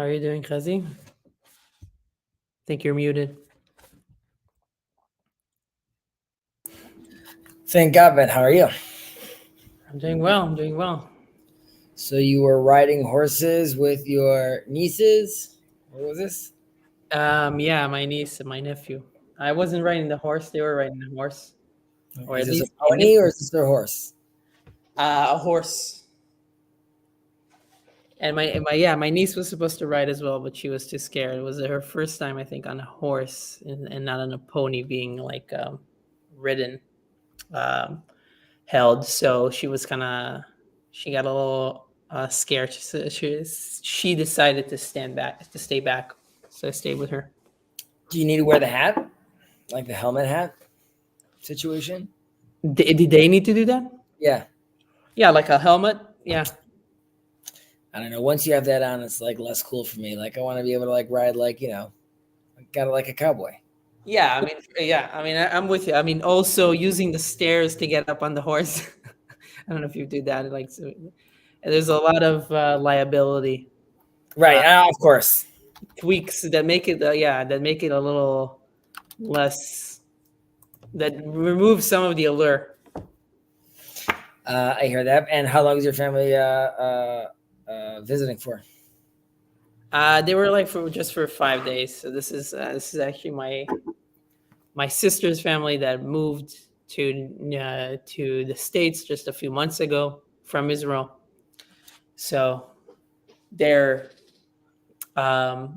How are you doing, Chezi? Think you're muted. Thank God, Ben. How are you? I'm doing well. I'm doing well. So you were riding horses with your nieces? What was this? Yeah, my niece and my nephew. I wasn't riding the horse; they were riding the horse, or Is at this a least my pony or nephew. is this their horse? A horse. And my niece was supposed to ride as well, but she was too scared. It was her first time, I think, on a horse and not on a pony being like ridden, um, held. So she was she got a little scared. She decided to stay back. So I stayed with her. Do you need to wear the hat? Like the helmet hat situation? Did they need to do that? Yeah. Yeah, like a helmet. Yeah. I don't know. Once you have that on, it's like less cool for me. Like I want to be able to like ride like, kind of like a cowboy. Yeah, I'm with you. I mean, also using the stairs to get up on the horse. I don't know if you do that. Like, so, there's a lot of liability Right. Of course. tweaks that make it, that make it a little less. That removes some of the allure. I hear that. And how long is your family visiting for? They were like for 5 days. So this is actually my sister's family that moved to the States just a few months ago from Israel. So they're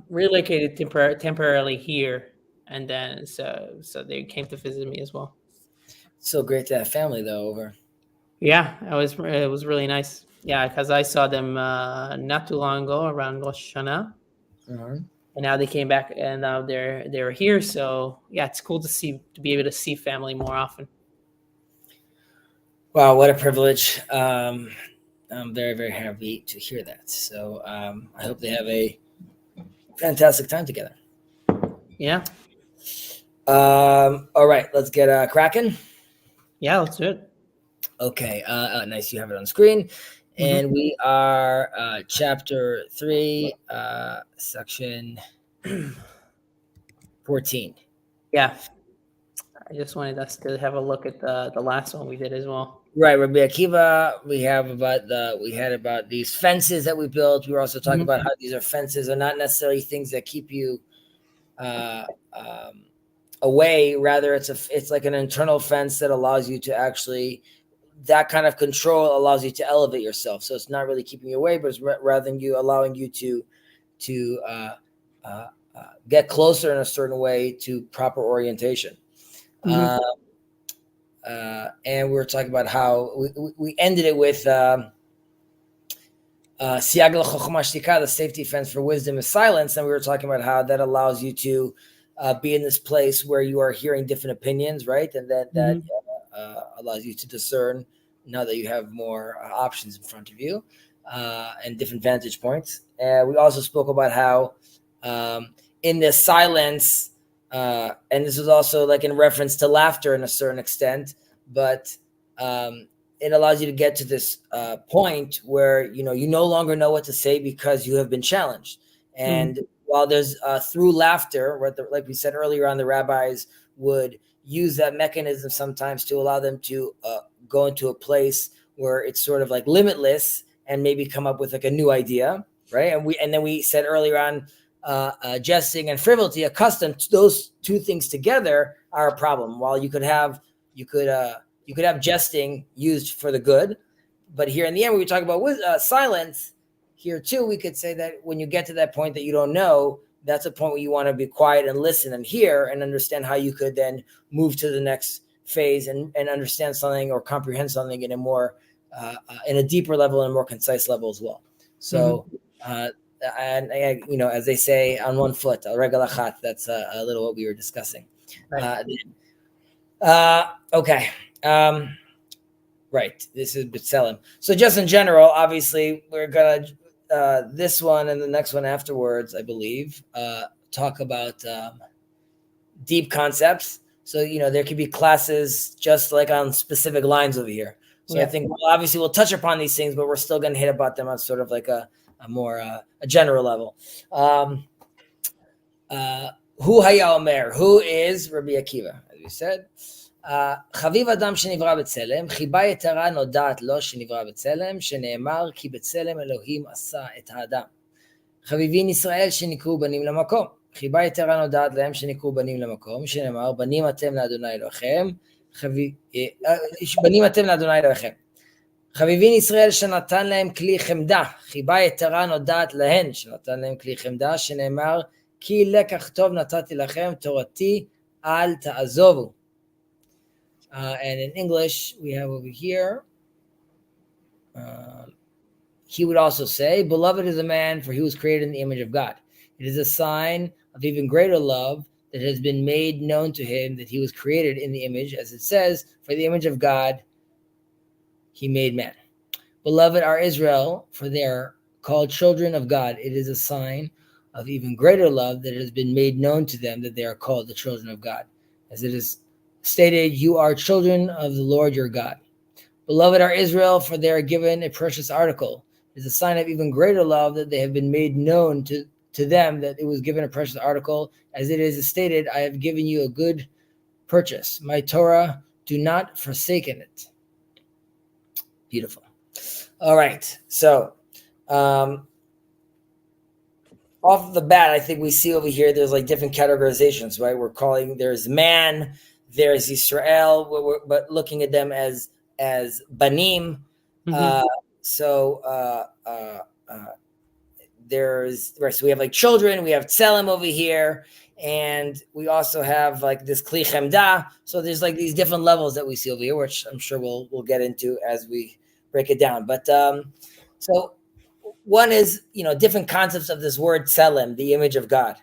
relocated temporarily here, and then so they came to visit me as well. So great to have family though over. Yeah, it was really nice. Yeah, because I saw them not too long ago around Rosh Hashanah, Uh-huh. and now they came back and now they're here. So yeah, it's cool to be able to see family more often. Wow, what a privilege. I'm very, very happy to hear that. So I hope they have a fantastic time together. Yeah. All right, let's get cracking. Yeah, let's do it. Okay, nice. You have it on screen. And we are chapter 3, section 14. Yeah. I just wanted us to have a look at the last one we did as well. Right, Rabbi Akiva, we had about these fences that we built. We were also talking about how these are fences are not necessarily things that keep you away. Rather, it's like an internal fence that allows you to actually, that kind of control allows you to elevate yourself. So it's not really keeping you away, but it's rather than you allowing you to get closer in a certain way to proper orientation. And we were talking about how we ended it with Siag l'chokhmah shtika, the safety fence for wisdom is silence. And we were talking about how that allows you to be in this place where you are hearing different opinions, right? And that allows you to discern now that you have more options in front of you and different vantage points. And we also spoke about how in this silence, and this was also like in reference to laughter in a certain extent, but it allows you to get to this point where you no longer know what to say because you have been challenged. And while there's through laughter, like we said earlier on, the rabbis would use that mechanism sometimes to allow them to go into a place where it's sort of like limitless and maybe come up with like a new idea, right? And then we said earlier on, jesting and frivolity, accustomed to those two things together, are a problem. While you could have jesting used for the good, but here in the end, when we talk about silence, here too, we could say that when you get to that point that you don't know, that's a point where you want to be quiet and listen and hear and understand how you could then move to the next phase and understand something or comprehend something in a more in a deeper level and a more concise level as well. So. And as they say, on one foot, al regel achat. That's a little what we were discussing. Right. Okay. Right. This is B'Tselem. So just in general, obviously, we're gonna this one and the next one afterwards, I believe, talk about deep concepts. So there could be classes just like on specific lines over here. So I think obviously we'll touch upon these things, but we're still going to hit about them on sort of like a a general level. Hu haya omer, who is Rabbi Akiva, as we said. חביב אדם שנברא בצלם, חיבה יתרה נודעת לו שנברא בצלם, שנאמר כי בצלם אלוהים עשה את האדם. חביבין ישראל שנקראו בנים למקום, חיבה יתרה נודעת להם שנקראו בנים למקום, שנאמר בנים אתם לאדוני אלוהיכם, בנים אתם לאדוני אלוהיכם. חביבין ישראל שנתן להם כלי חמדה, חיבה יתרה נודעת להן שנתן להם כלי חמדה, שנאמר כי לקח טוב נתתי לכם תורתי אל תעזובו. And in English, we have over here, he would also say, beloved is a man, for he was created in the image of God. It is a sign of even greater love that has been made known to him that he was created in the image, as it says, for the image of God, he made man. Beloved are Israel, for they are called children of God. It is a sign of even greater love that has been made known to them that they are called the children of God. As it is stated, you are children of the Lord your God. Beloved are Israel, for they are given a precious article. It is a sign of even greater love that they have been made known to them that it was given a precious article. As it is stated, I have given you a good purchase. My Torah, do not forsake it. Beautiful. All right. So, off the bat, I think we see over here, there's like different categorizations, right? We're calling, there's man, there's Israel, but looking at them as banim. So we have like children, we have tselem over here, and we also have like this kli chemda. So there's like these different levels that we see over here, which I'm sure we'll get into as we break it down. But so one is, different concepts of this word tselem, the image of God.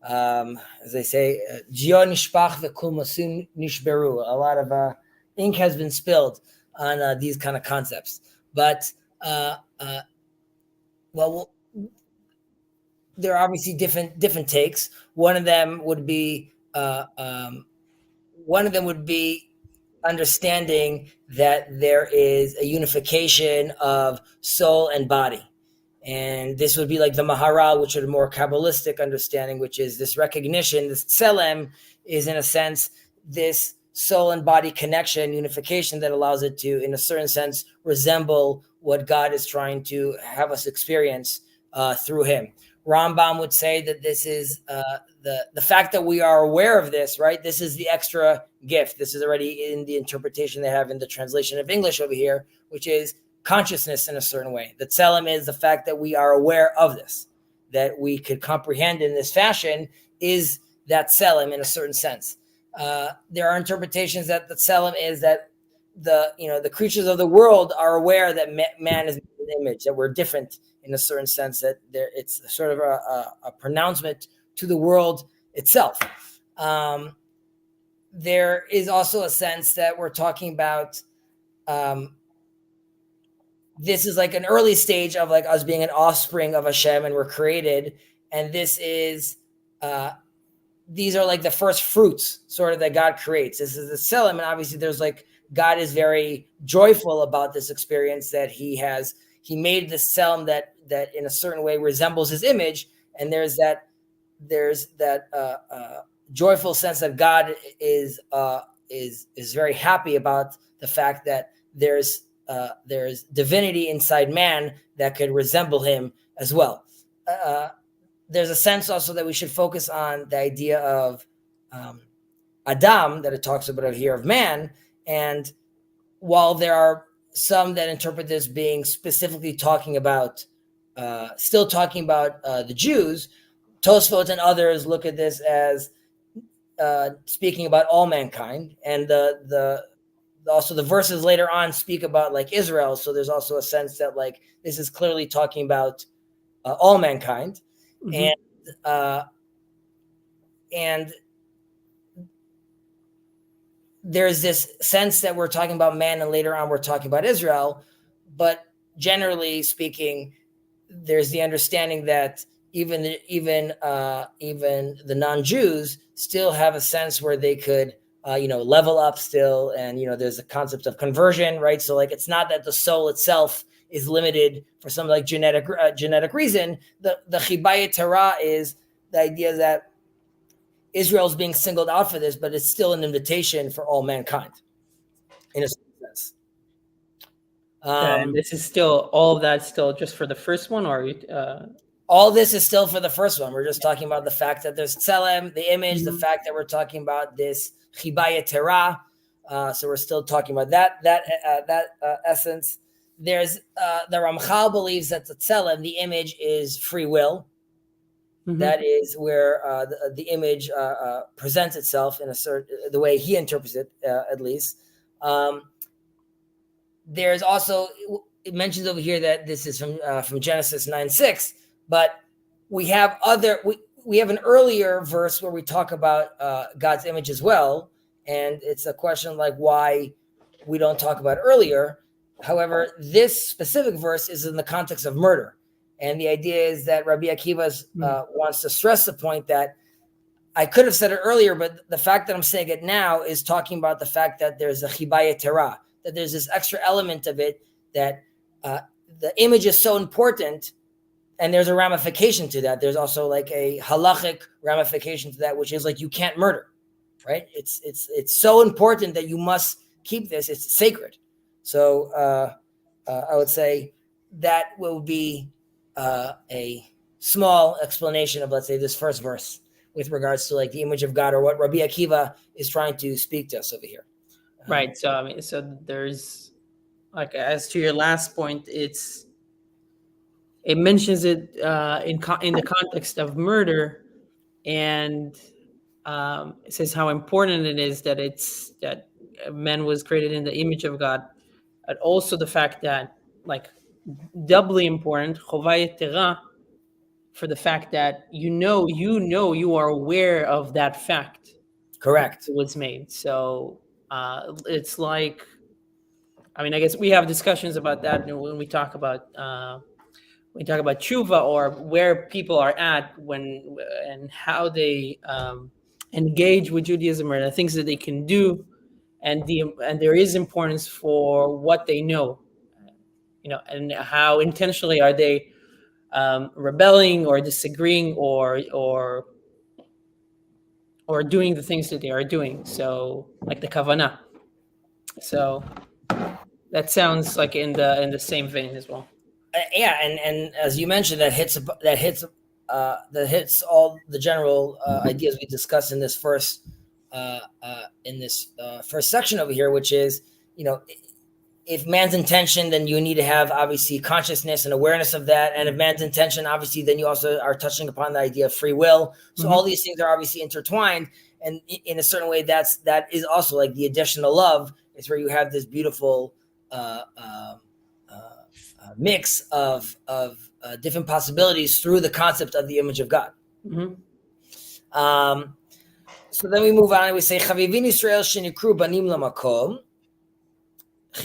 As they say, Gio nishpach v'kul masun nishberu. A lot of ink has been spilled on these kind of concepts. But there are obviously different takes. One of them would be understanding that there is a unification of soul and body. And this would be like the Maharal, which is a more Kabbalistic understanding, which is this recognition, this tselem is in a sense, this soul and body connection, unification that allows it to, in a certain sense, resemble what God is trying to have us experience through him. Rambam would say that this is the fact that we are aware of this, right? This is the extra gift. This is already in the interpretation they have in the translation of English over here, which is consciousness in a certain way. The tselem is the fact that we are aware of this, that we could comprehend in this fashion is that tselem in a certain sense. There are interpretations that the tselem is that the creatures of the world are aware that man is an image, that we're different in a certain sense, that it's sort of a pronouncement to the world itself. There is also a sense that we're talking about this is like an early stage of like us being an offspring of Hashem and we're created. And this is, these are like the first fruits sort of that God creates. This is the tselem. And obviously there's like, God is very joyful about this experience that he made this tselem that in a certain way resembles his image. And there's that joyful sense that God is very happy about the fact that there's divinity inside man that could resemble him as well. There's a sense also that we should focus on the idea of Adam that it talks about here of man. And while there are some that interpret this being specifically talking about, still talking about the Jews, Tosfot and others look at this as speaking about all mankind. And also the verses later on speak about like Israel. So there's also a sense that like this is clearly talking about all mankind. Mm-hmm. And there's this sense that we're talking about man and later on we're talking about Israel. But generally speaking, there's the understanding that even the non-Jews still have a sense where they could level up still. And, there's a concept of conversion, right? So like, it's not that the soul itself is limited for some like genetic reason. The Chibaya Torah is the idea that Israel is being singled out for this, but it's still an invitation for all mankind, in a sense. And this is still all of that still just for the first one, or all this is still for the first one. We're just talking about the fact that there's tselem, the image, the fact that we're talking about this chibaya terah. So we're still talking about that essence. There's the Ramchal believes that the tselem, the image, is free will. That is where the image presents itself in a certain the way he interprets it, at least. There's also, it mentions over here that this is from Genesis 9:6, but we have we have an earlier verse where we talk about God's image as well, and it's a question like why we don't talk about it earlier. However, this specific verse is in the context of murder, and the idea is that Rabbi Akiva wants to stress the point that I could have said it earlier, but the fact that I'm saying it now is talking about the fact that there's a chibaya terah, that there's this extra element of it, that the image is so important, and there's a ramification to that. There's also like a halachic ramification to that, which is like you can't murder, right? It's so important that you must keep this. It's sacred. So I would say that will be a small explanation of, let's say, this first verse with regards to like the image of God, or what Rabbi Akiva is trying to speak to us over here. Right. So I mean, so there's like, as to your last point, it mentions it in the context of murder, and it says how important it is that man was created in the image of God, but also the fact that, like, doubly important, chovayet terah, for the fact that you are aware of that fact. Correct. It was made. So it's like, I mean, I guess we have discussions about that when we talk about tshuva, or where people are at and how they engage with Judaism, or the things that they can do, and there is importance for what they know, and how intentionally are they rebelling or disagreeing or doing the things that they are doing. So like the kavanah. So that sounds like in the same vein as well. Yeah, and as you mentioned, that hits all the general ideas we discussed in this first section over here, which is, if man's intention, then you need to have obviously consciousness and awareness of that. And if man's intention, obviously, then you also are touching upon the idea of free will. So all these things are obviously intertwined, and in a certain way, that is also like the additional love. It's where you have this beautiful mix of different possibilities through the concept of the image of God. So then we move on and we say, Chavivin Yisrael shenikru banim lamakom. So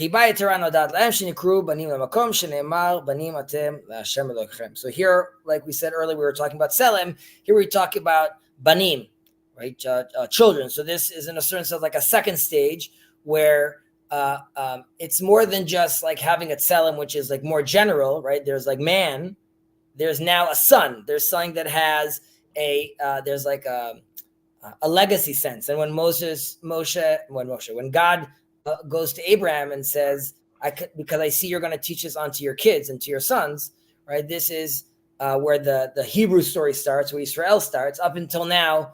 here, like we said earlier, we were talking about Selem. Here we talk about Banim, right? Children. So this is in a certain sense like a second stage where it's more than just like having a Selem, which is like more general, right? There's like man. There's now a son. There's something that has there's like a legacy sense. And when God goes to Abraham and says, because I see you're going to teach this onto your kids and to your sons, right? This is where the Hebrew story starts, where Israel starts. Up until now,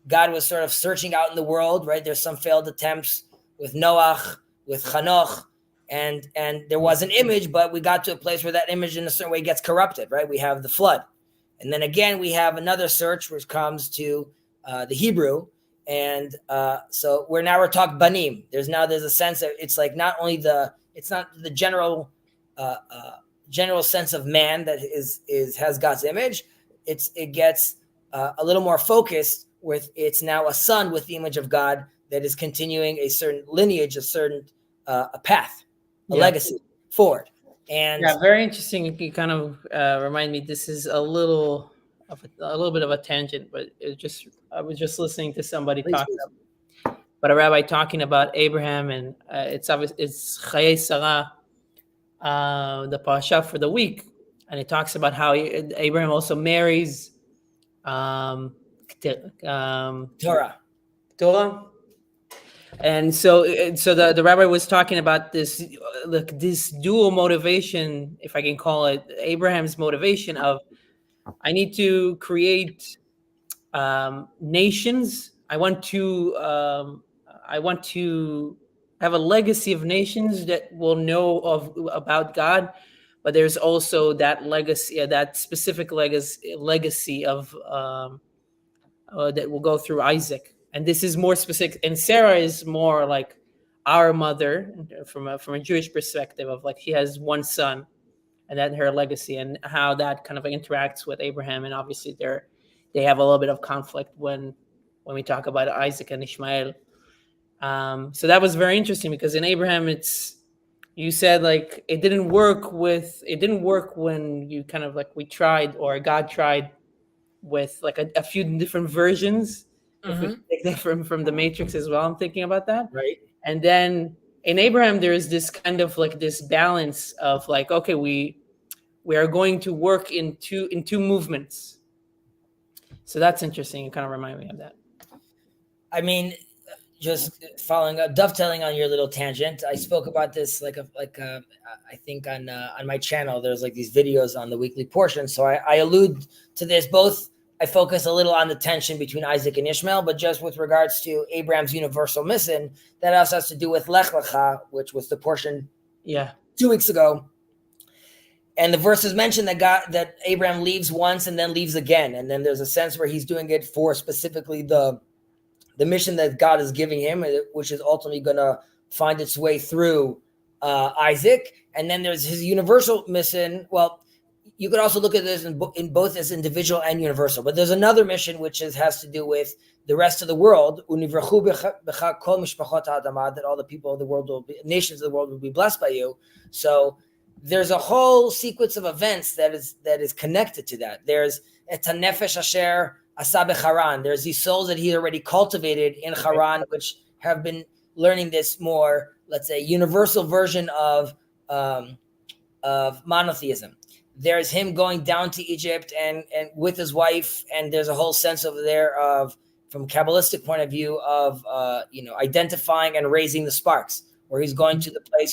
God was sort of searching out in the world, right? There's some failed attempts with Noach, with Hanoch, and there was an image, but we got to a place where that image in a certain way gets corrupted, right? We have the flood. And then again, we have another search which comes to the Hebrew. And so we're talking Banim. There's a sense that it's like it's not the general sense of man that has God's image. It gets a little more focused with it's now a son with the image of God that is continuing a certain lineage, a certain a path, a legacy forward. And very interesting. You kind of remind me. This is a little bit of a tangent, but I was just listening to somebody but a rabbi talking about Abraham, and it's Chayei Sarah, the parasha for the week, and it talks about how Abraham also marries um, Torah. Torah. And so the rabbi was talking about this this dual motivation, if I can call it, Abraham's motivation of, I need to create nations. I want to have a legacy of nations that will know about God, but there's also that legacy, that specific legacy of that will go through Isaac. And this is more specific. And Sarah is more like our mother from a Jewish perspective, of like she has one son, and then her legacy, and how that kind of interacts with Abraham. And obviously they have a little bit of conflict when we talk about Isaac and Ishmael. So that was very interesting, because in Abraham, you said like it didn't work when you kind of like we tried, or God tried with like a few different versions. If we take that from the Matrix as well, I'm thinking about that. Right. And then in Abraham, there is this kind of like this balance of like, okay, we are going to work in two movements. So that's interesting. It kind of reminded me of that. I mean, just following up, dovetailing on your little tangent, I spoke about this I think on my channel. There's like these videos on the weekly portion, so I allude to this. Both I focus a little on the tension between Isaac and Ishmael, but just with regards to Abraham's universal mission, that also has to do with Lech Lecha, which was the portion 2 weeks ago. And the verses mention that Abraham leaves once and then leaves again, and then there's a sense where he's doing it for specifically the mission that God is giving him, which is ultimately going to find its way through Isaac. And then there's his universal mission. Well, you could also look at this in both as individual and universal. But there's another mission which has to do with the rest of the world. That all the people of the world nations of the world will be blessed by you. So there's a whole sequence of events that is connected to that. There's et hanefesh asher asa b'Haran. There's these souls that he already cultivated in Haran, which have been learning this more, let's say, universal version of monotheism. There's him going down to Egypt and with his wife, and there's a whole sense over there of, from Kabbalistic point of view, of identifying and raising the sparks, where he's going to the place,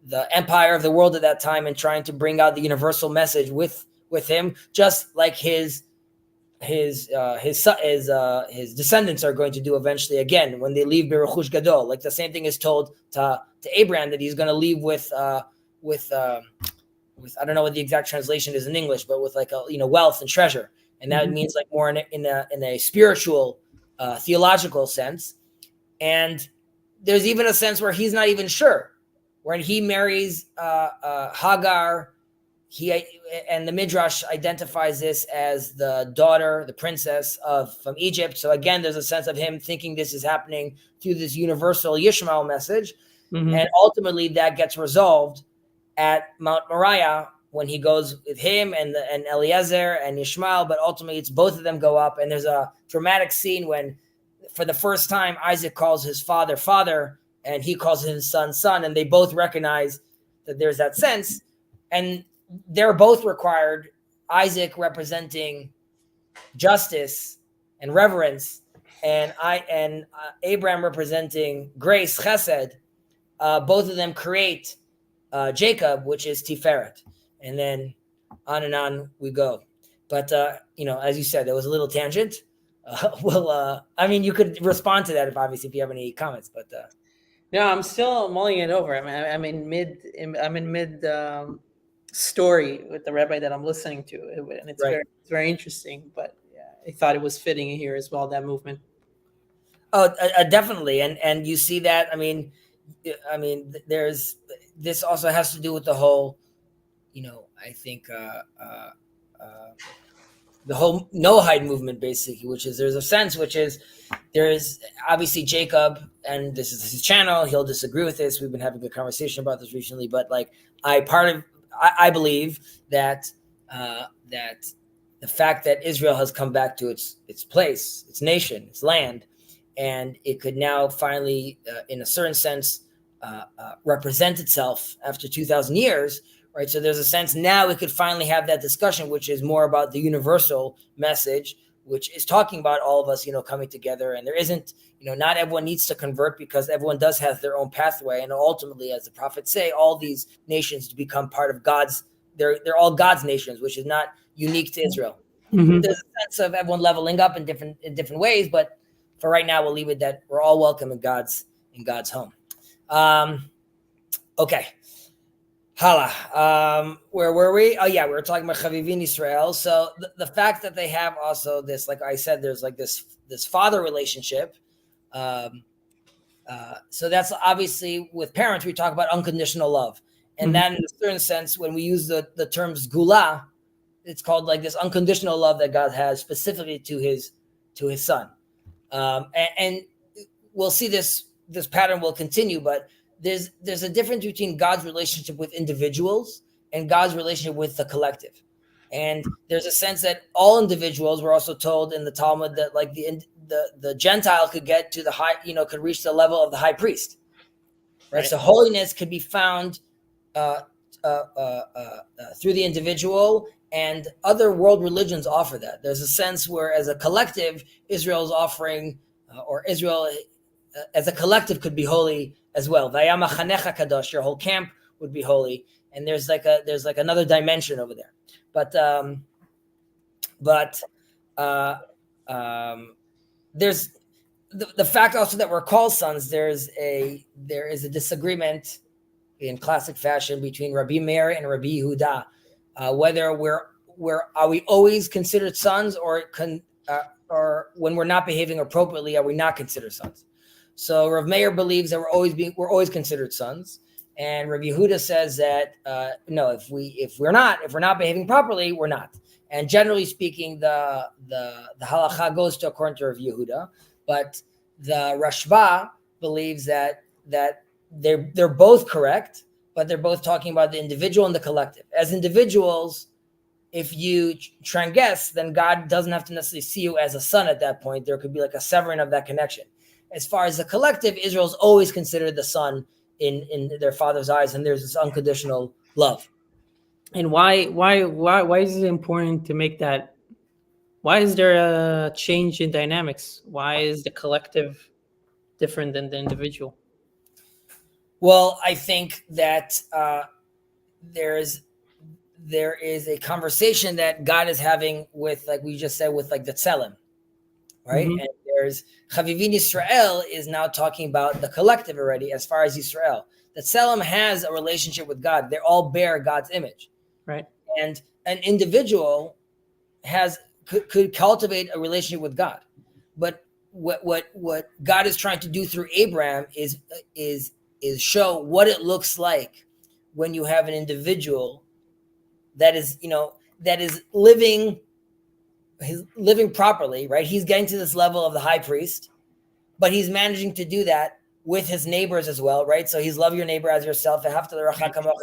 the empire of the world at that time, and trying to bring out the universal message with him, just like his descendants are going to do eventually again when they leave Beruchush Gadol. Like the same thing is told to Abraham, that he's going to leave with I don't know what the exact translation is in English, but with like wealth and treasure, and that means like more in a spiritual, theological sense. And there's even a sense where he's not even sure when he marries Hagar. And the Midrash identifies this as the daughter, the princess from Egypt. So again, there's a sense of him thinking this is happening through this universal Yishmael message. And ultimately that gets resolved at Mount Moriah when he goes with him and Eliezer and Ishmael, but ultimately it's both of them go up. And there's a dramatic scene when for the first time Isaac calls his father, father, and he calls his son, son, and they both recognize that there's that sense. And they're both required, Isaac representing justice and reverence, and Abraham representing grace, chesed. Both of them create Jacob, which is Tiferet, and then on we go. But as you said, there was a little tangent. You could respond to that if you have any comments. But no, I'm still mulling it over. I'm in mid story with the rabbi that I'm listening to, and it's right. very interesting. But yeah, I thought it was fitting here as well, that movement. Oh, definitely, and you see that. There's this also has to do with the whole, I think the whole Noahide movement, basically, which is there's a sense which is there is obviously Jacob, and this is his channel. He'll disagree with this. We've been having a conversation about this recently, but like I believe that that the fact that Israel has come back to its place, its nation, its land, and it could now finally, in a certain sense, represent itself after 2,000 years, right? So there's a sense now we could finally have that discussion, which is more about the universal message, which is talking about all of us, coming together. And there isn't, not everyone needs to convert, because everyone does have their own pathway. And ultimately, as the prophets say, all these nations to become part of God's, they're all God's nations, which is not unique to Israel. Mm-hmm. There's a sense of everyone leveling up in different ways, but for right now, we'll leave it that we're all welcome in God's home. Okay. Hala. Where were we? Oh yeah, we were talking about Chavivin Israel. So the fact that they have also this, like I said, there's like this father relationship. So that's obviously, with parents, we talk about unconditional love. And then in a certain sense, when we use the terms gula, it's called like this unconditional love that God has specifically to his son. And we'll see this pattern will continue, but there's a difference between God's relationship with individuals and God's relationship with the collective. And there's a sense that all individuals, we're also told in the Talmud that like the Gentile could get to the high, could reach the level of the high priest, right? So holiness could be found through the individual, and other world religions offer that. There's a sense where, as a collective, Israel is offering, or Israel as a collective could be holy as well. Vayamachanecha kadosh, your whole camp would be holy, and there's like another dimension over there. But there's the fact also that we're called sons. There is a disagreement in classic fashion between Rabbi Meir and Rabbi Yehuda, whether are we always considered sons, or when we're not behaving appropriately, are we not considered sons? So Rav Meir believes that we're always considered sons, and Rabbi Yehuda says that no, if we're not behaving properly, we're not. And generally speaking, the halacha goes to according to Rav Yehuda, but the Rashba believes that they're both correct, but they're both talking about the individual and the collective. As individuals, if you transgress, then God doesn't have to necessarily see you as a son at that point. There could be like a severing of that connection. As far as the collective, Israel's always considered the son in their father's eyes, and there's this unconditional love. And why is it important to make that? Why is there a change in dynamics? Why is the collective different than the individual? Well, I think that there is a conversation that God is having with, like we just said, with like the Tselem, right? Mm-hmm. And there's Chavivin Israel is now talking about the collective already. As far as Israel, the Tselem has a relationship with God. They all bear God's image, right? And an individual could cultivate a relationship with God, but what God is trying to do through Abraham is show what it looks like when you have an individual that is living properly, right? He's getting to this level of the high priest, but he's managing to do that with his neighbors as well, right? So he's love your neighbor as yourself.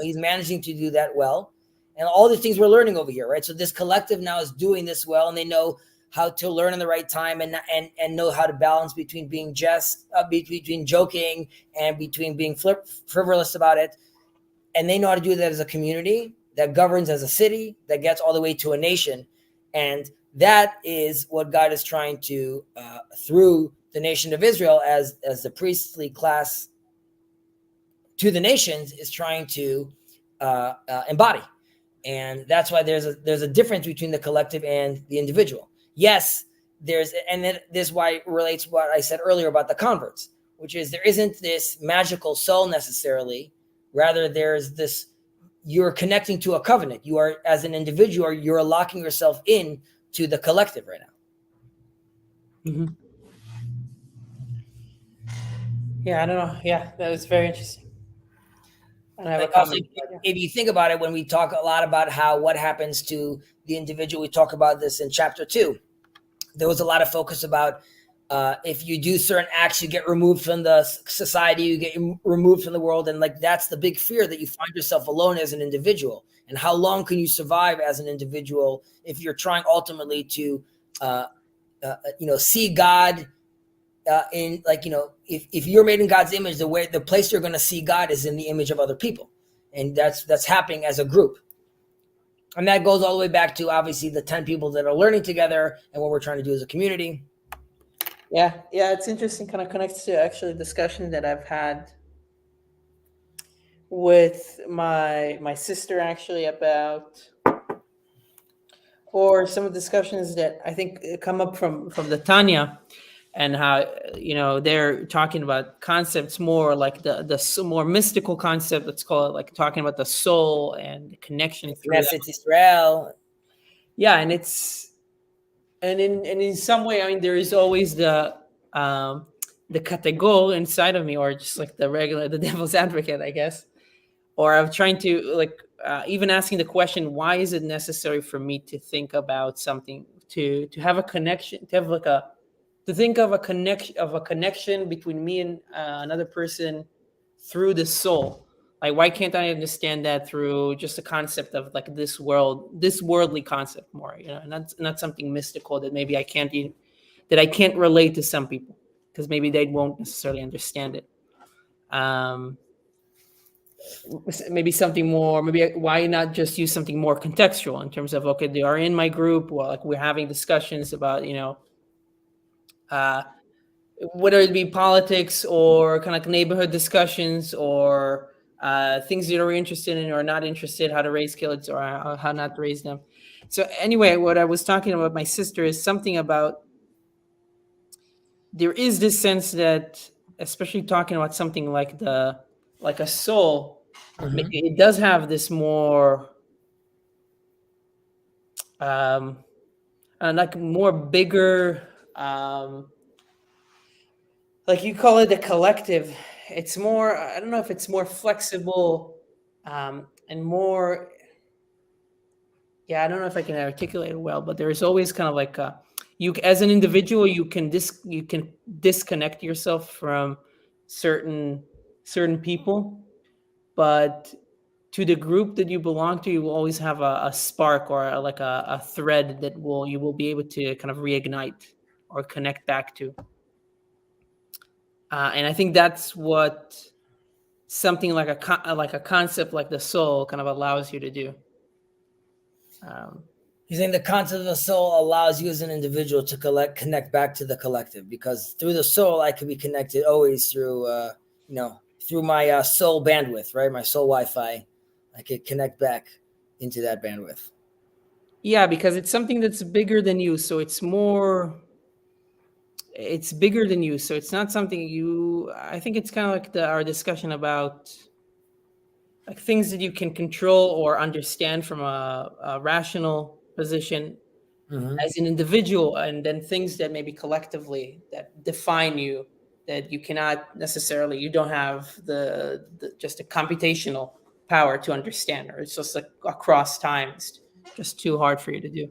He's managing to do that well. And all the things we're learning over here, right? So this collective now is doing this well, and they know how to learn in the right time and know how to balance between being between joking and between being frivolous about it. And they know how to do that as a community that governs as a city that gets all the way to a nation. And that is what God is trying to, through the nation of Israel as the priestly class to the nations, is trying to embody. And that's why there's a difference between the collective and the individual. Yes, this is why it relates to what I said earlier about the converts, which is there isn't this magical soul necessarily. Rather, there's this, you're connecting to a covenant. You are, as an individual, you're locking yourself in to the collective right now. Mm-hmm. Yeah, I don't know. Yeah, that was very interesting. Also, if you think about it, when we talk a lot about what happens to the individual, we talk about this in chapter 2. There was a lot of focus about if you do certain acts, you get removed from the society, you get removed from the world. And like, that's the big fear, that you find yourself alone as an individual. And how long can you survive as an individual if you're trying ultimately to, see God in like, if you're made in God's image, the place you're going to see God is in the image of other people, and that's happening as a group. And that goes all the way back to obviously the 10 people that are learning together and what we're trying to do as a community. Yeah, it's interesting. Kind of connects to actually a discussion that I've had with my sister actually about, or some of the discussions that I think come up from the Tanya, and how they're talking about concepts more like the more mystical concept. Let's call it, like talking about the soul and the connection through that. Knesset Israel. Yeah, and in some way, I mean, there is always the category inside of me, or just like the devil's advocate, I guess. Or I'm trying to like even asking the question, why is it necessary for me to think about something, to have a connection, to have like to think of a connection between me and another person through the soul? Like, why can't I understand that through just the concept of like this worldly concept more, and not something mystical that maybe I can't relate to some people, because maybe they won't necessarily understand it. Maybe something more, maybe why not just use something more contextual in terms of, okay, they are in my group, well, like we're having discussions about, whether it be politics or kind of like neighborhood discussions, or things that are interested in or not interested, how to raise kids or how not to raise them. So anyway, what I was talking about my sister is something about, there is this sense that, especially talking about something like a soul, it does have this more like more bigger, like you call it a collective. It's more, I don't know if it's more flexible, and more, I don't know if I can articulate it well, but there's always kind of like you as an individual, you can disconnect yourself from certain people, but to the group that you belong to, you will always have a spark, or a thread that you will be able to kind of reignite or connect back to. And I think that's what something like a concept like the soul kind of allows you to do. You think the concept of the soul allows you as an individual to connect back to the collective, because through the soul, I can be connected always through, through my soul bandwidth, right? My soul Wi-Fi. I could connect back into that bandwidth. Yeah, because it's something that's bigger than you. So it's bigger than you. So it's not something I think it's kind of like our discussion about like things that you can control or understand from a rational position as an individual, and then things that maybe collectively that define you, that you cannot necessarily, you don't have the just a computational power to understand, or it's just like across time, it's just too hard for you to do.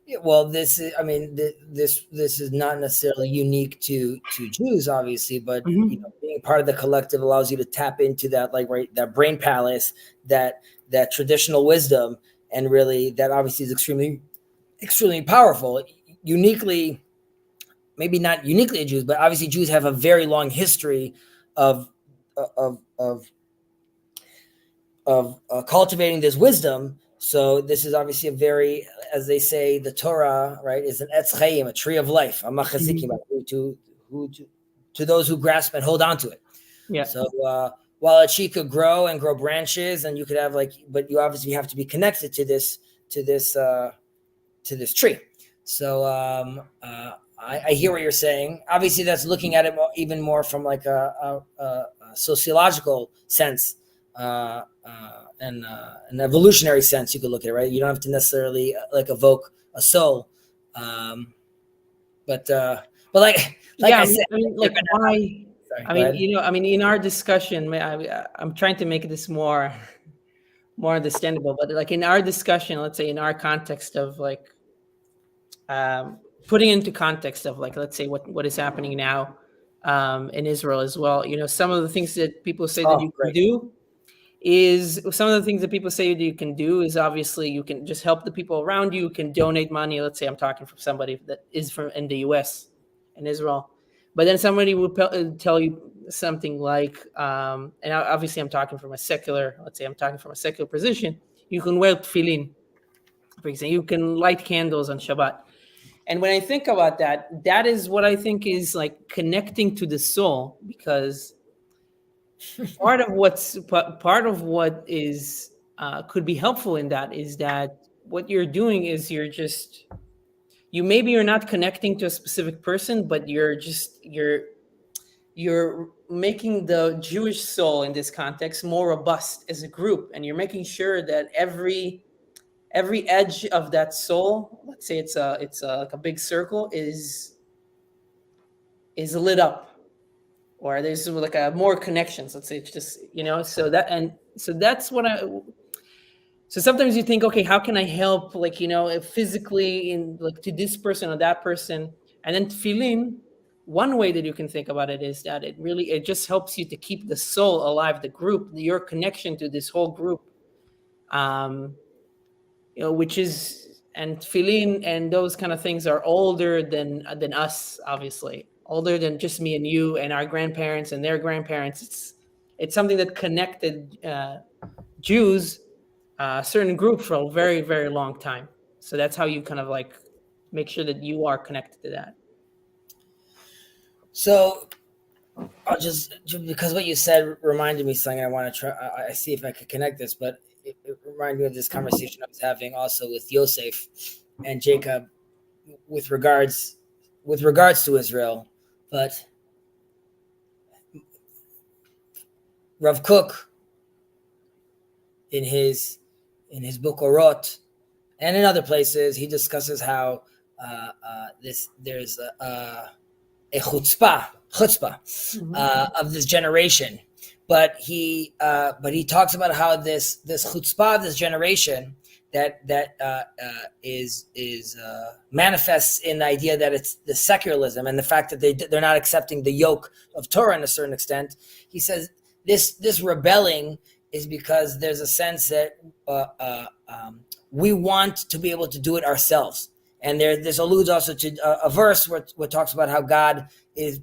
Yeah, well, this is, I mean, this is not necessarily unique to Jews, obviously, but being part of the collective allows you to tap into that, like, right, that brain palace, that traditional wisdom, and really that obviously is extremely powerful. Uniquely, maybe not uniquely Jews, but obviously Jews have a very long history of cultivating this wisdom. So this is obviously a very, as they say, the Torah, right, is an etz chaim, a tree of life, a machazikim, to those who grasp and hold on to it. Yeah. So while a tree could grow and grow branches, and you could have but you obviously have to be connected to this tree. So I hear what you're saying. Obviously, that's looking at it even more from like a sociological sense. And an evolutionary sense, you could look at it, right? You don't have to necessarily like evoke a soul, but like yeah, I said, I mean, like why? Sorry, I mean, in our discussion, I'm trying to make this more understandable, but like in our discussion, let's say in our context of like putting into context of like, let's say what is happening now in Israel as well. Some of the things that people say that you can do. Some of the things that people say that you can do is obviously you can just help the people around you. You can donate money. Let's say I'm talking from somebody that is in the US, in Israel. But then somebody would tell you something like, and obviously I'm talking from a secular, let's say I'm talking from a secular position, you can wear tefillin, for example, you can light candles on Shabbat. And when I think about that, that is what I think is like connecting to the soul, because part of what is could be helpful in that is that what you're doing is you maybe you're not connecting to a specific person, but you're making the Jewish soul in this context more robust as a group, and you're making sure that every edge of that soul, let's say it's like a big circle, is lit up, or there's like a more connections. Let's say it's just so that's what I. So sometimes you think, okay, how can I help, like physically in like to this person or that person, and then tefillin. One way that you can think about it is that it just helps you to keep the soul alive, the group, your connection to this whole group, which is, and tefillin and those kind of things are older than us, obviously, older than just me and you and our grandparents and their grandparents. It's something that connected Jews, a certain group, for a very, very long time. So that's how you kind of like make sure that you are connected to that. So I'll just, because what you said reminded me something. I want to try, I see if I can connect this, but it reminded me of this conversation I was having also with Yosef and Jacob with regards to Israel. But Rav Kook, in his book Orot and in other places, he discusses how there's a chutzpah of this generation, but he talks about how this chutzpah of this generation that is manifests in the idea that it's the secularism and the fact that they're not accepting the yoke of Torah in a certain extent. He says this rebelling is because there's a sense that we want to be able to do it ourselves. And this alludes also to a verse where talks about how God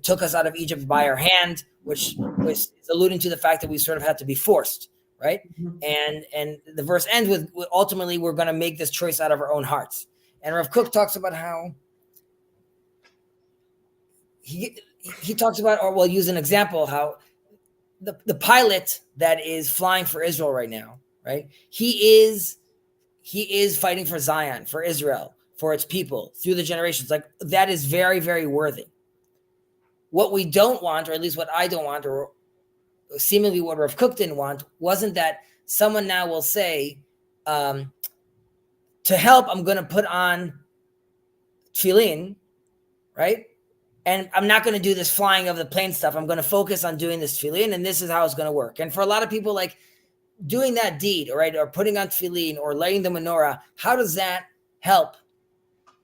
took us out of Egypt by our hand, which is alluding to the fact that we sort of had to be forced, right? Mm-hmm. And the verse ends with ultimately we're going to make this choice out of our own hearts. And Rav Kook talks about how he talks about, or we'll use an example, how the pilot that is flying for Israel right now, right? He is fighting for Zion, for Israel, for its people through the generations. Like, that is very, very worthy. What we don't want, or at least what I don't want, or seemingly what Rav Kook didn't want, wasn't that someone now will say, to help, I'm going to put on tefillin, right? And I'm not going to do this flying of the plane stuff. I'm going to focus on doing this tefillin, and this is how it's going to work. And for a lot of people, like, doing that deed, right, or putting on tefillin or lighting the menorah, how does that help